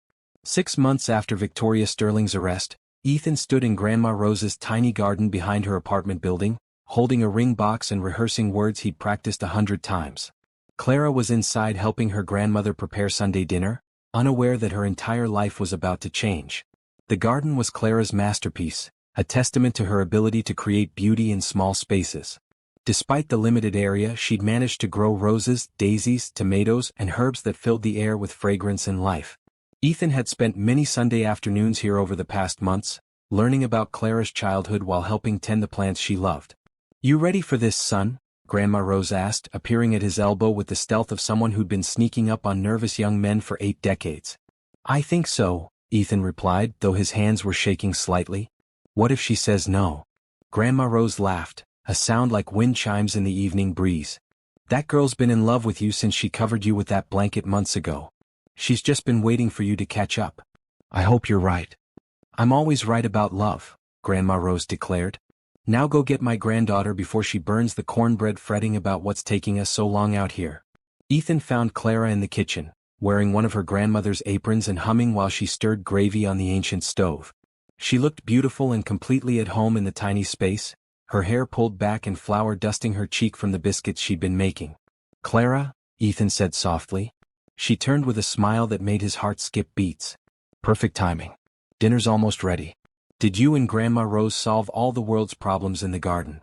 6 months after Victoria Sterling's arrest, Ethan stood in Grandma Rose's tiny garden behind her apartment building, holding a ring box and rehearsing words he'd practiced 100 times. Clara was inside helping her grandmother prepare Sunday dinner, unaware that her entire life was about to change. The garden was Clara's masterpiece, a testament to her ability to create beauty in small spaces. Despite the limited area, she'd managed to grow roses, daisies, tomatoes, and herbs that filled the air with fragrance and life. Ethan had spent many Sunday afternoons here over the past months, learning about Clara's childhood while helping tend the plants she loved. "You ready for this, son?" Grandma Rose asked, appearing at his elbow with the stealth of someone who'd been sneaking up on nervous young men for 8 decades. "I think so," Ethan replied, though his hands were shaking slightly. "What if she says no?" Grandma Rose laughed, a sound like wind chimes in the evening breeze. "That girl's been in love with you since she covered you with that blanket months ago. She's just been waiting for you to catch up." "I hope you're right." "I'm always right about love," Grandma Rose declared. "Now go get my granddaughter before she burns the cornbread fretting about what's taking us so long out here." Ethan found Clara in the kitchen, wearing one of her grandmother's aprons and humming while she stirred gravy on the ancient stove. She looked beautiful and completely at home in the tiny space, her hair pulled back and flour dusting her cheek from the biscuits she'd been making. "Clara," Ethan said softly. She turned with a smile that made his heart skip beats. "Perfect timing. Dinner's almost ready." "Did you and Grandma Rose solve all the world's problems in the garden?"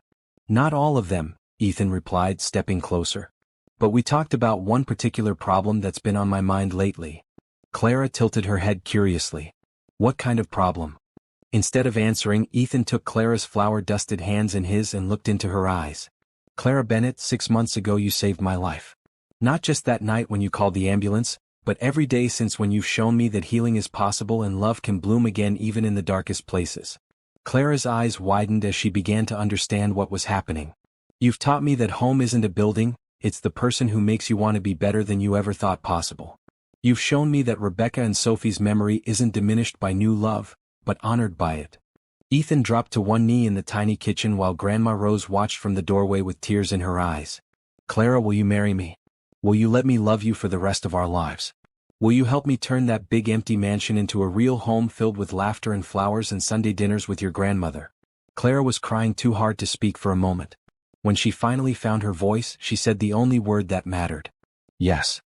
"Not all of them," Ethan replied, stepping closer. "But we talked about one particular problem that's been on my mind lately." Clara tilted her head curiously. "What kind of problem?" Instead of answering, Ethan took Clara's flour-dusted hands in his and looked into her eyes. "Clara Bennett, 6 months ago you saved my life. Not just that night when you called the ambulance, but every day since, when you've shown me that healing is possible and love can bloom again even in the darkest places." Clara's eyes widened as she began to understand what was happening. "You've taught me that home isn't a building, it's the person who makes you want to be better than you ever thought possible. You've shown me that Rebecca and Sophie's memory isn't diminished by new love, but honored by it." Ethan dropped to one knee in the tiny kitchen while Grandma Rose watched from the doorway with tears in her eyes. "Clara, will you marry me? Will you let me love you for the rest of our lives? Will you help me turn that big empty mansion into a real home filled with laughter and flowers and Sunday dinners with your grandmother?" Clara was crying too hard to speak for a moment. When she finally found her voice, she said the only word that mattered. "Yes."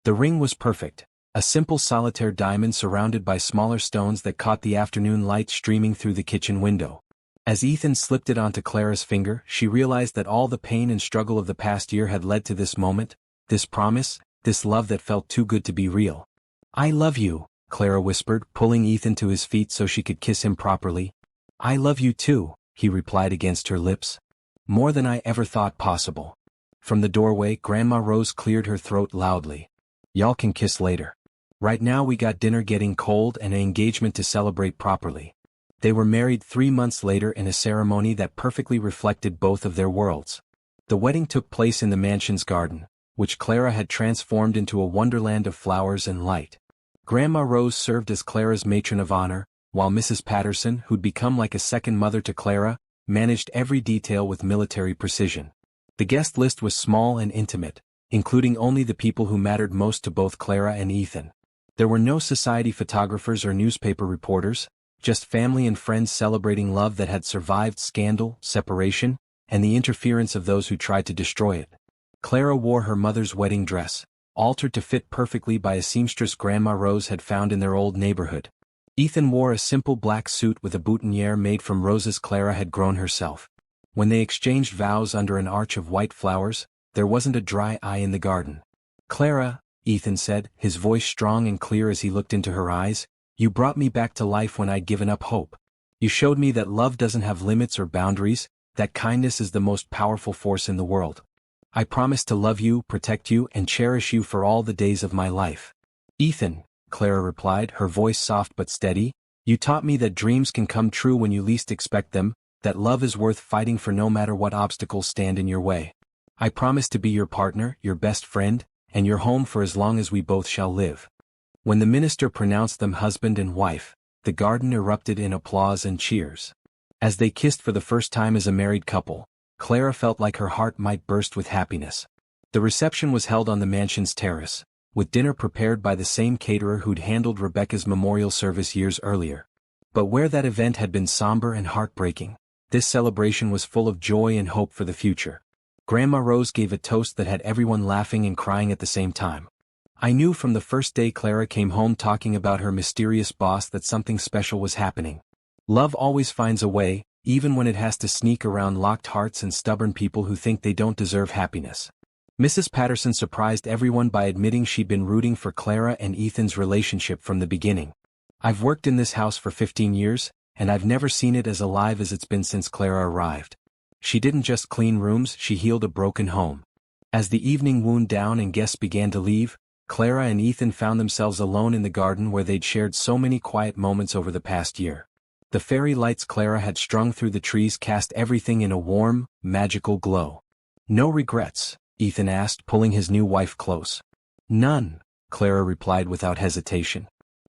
The ring was perfect. A simple solitaire diamond surrounded by smaller stones that caught the afternoon light streaming through the kitchen window. As Ethan slipped it onto Clara's finger, she realized that all the pain and struggle of the past year had led to this moment, this promise, this love that felt too good to be real. "I love you," Clara whispered, pulling Ethan to his feet so she could kiss him properly. "I love you too," he replied against her lips. "More than I ever thought possible." From the doorway, Grandma Rose cleared her throat loudly. "Y'all can kiss later. Right now we got dinner getting cold and an engagement to celebrate properly." They were married 3 months later in a ceremony that perfectly reflected both of their worlds. The wedding took place in the mansion's garden, which Clara had transformed into a wonderland of flowers and light. Grandma Rose served as Clara's matron of honor, while Mrs. Patterson, who'd become like a second mother to Clara, managed every detail with military precision. The guest list was small and intimate, including only the people who mattered most to both Clara and Ethan. There were no society photographers or newspaper reporters, just family and friends celebrating love that had survived scandal, separation, and the interference of those who tried to destroy it. Clara wore her mother's wedding dress, altered to fit perfectly by a seamstress Grandma Rose had found in their old neighborhood. Ethan wore a simple black suit with a boutonniere made from roses Clara had grown herself. When they exchanged vows under an arch of white flowers, there wasn't a dry eye in the garden. "Clara," Ethan said, his voice strong and clear as he looked into her eyes, "you brought me back to life when I'd given up hope. You showed me that love doesn't have limits or boundaries, that kindness is the most powerful force in the world. I promise to love you, protect you, and cherish you for all the days of my life. Ethan, Clara replied, her voice soft but steady, you taught me that dreams can come true when you least expect them, that love is worth fighting for no matter what obstacles stand in your way. I promise to be your partner, your best friend, and your home for as long as we both shall live. When the minister pronounced them husband and wife, the garden erupted in applause and cheers. As they kissed for the first time as a married couple, Clara felt like her heart might burst with happiness. The reception was held on the mansion's terrace, with dinner prepared by the same caterer who'd handled Rebecca's memorial service years earlier. But where that event had been somber and heartbreaking, this celebration was full of joy and hope for the future. Grandma Rose gave a toast that had everyone laughing and crying at the same time. I knew from the first day Clara came home talking about her mysterious boss that something special was happening. Love always finds a way, even when it has to sneak around locked hearts and stubborn people who think they don't deserve happiness. Mrs. Patterson surprised everyone by admitting she'd been rooting for Clara and Ethan's relationship from the beginning. I've worked in this house for 15 years, and I've never seen it as alive as it's been since Clara arrived. She didn't just clean rooms, she healed a broken home. As the evening wound down and guests began to leave, Clara and Ethan found themselves alone in the garden where they'd shared so many quiet moments over the past year. The fairy lights Clara had strung through the trees cast everything in a warm, magical glow. No regrets? Ethan asked, pulling his new wife close. None, Clara replied without hesitation.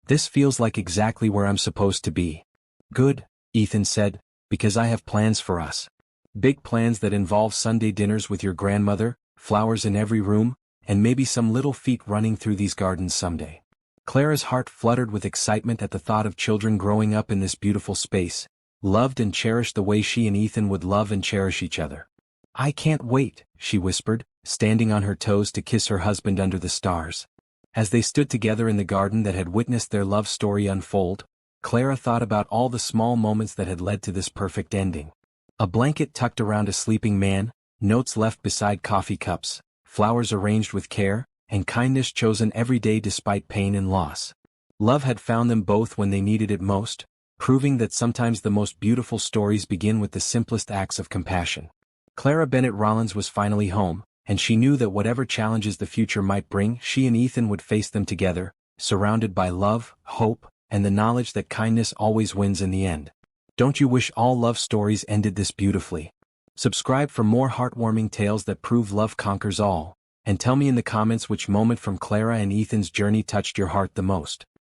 This feels like exactly where I'm supposed to be. Good, Ethan said, because I have plans for us. Big plans that involve Sunday dinners with your grandmother, flowers in every room, and maybe some little feet running through these gardens someday. Clara's heart fluttered with excitement at the thought of children growing up in this beautiful space, loved and cherished the way she and Ethan would love and cherish each other. I can't wait, she whispered, standing on her toes to kiss her husband under the stars. As they stood together in the garden that had witnessed their love story unfold, Clara thought about all the small moments that had led to this perfect ending. A blanket tucked around a sleeping man, notes left beside coffee cups, flowers arranged with care, and kindness chosen every day despite pain and loss. Love had found them both when they needed it most, proving that sometimes the most beautiful stories begin with the simplest acts of compassion. Clara Bennett Rollins was finally home, and she knew that whatever challenges the future might bring, she and Ethan would face them together, surrounded by love, hope, and the knowledge that kindness always wins in the end. Don't you wish all love stories ended this beautifully? Subscribe for more heartwarming tales that prove love conquers all, and tell me in the comments which moment from Clara and Ethan's journey touched your heart the most.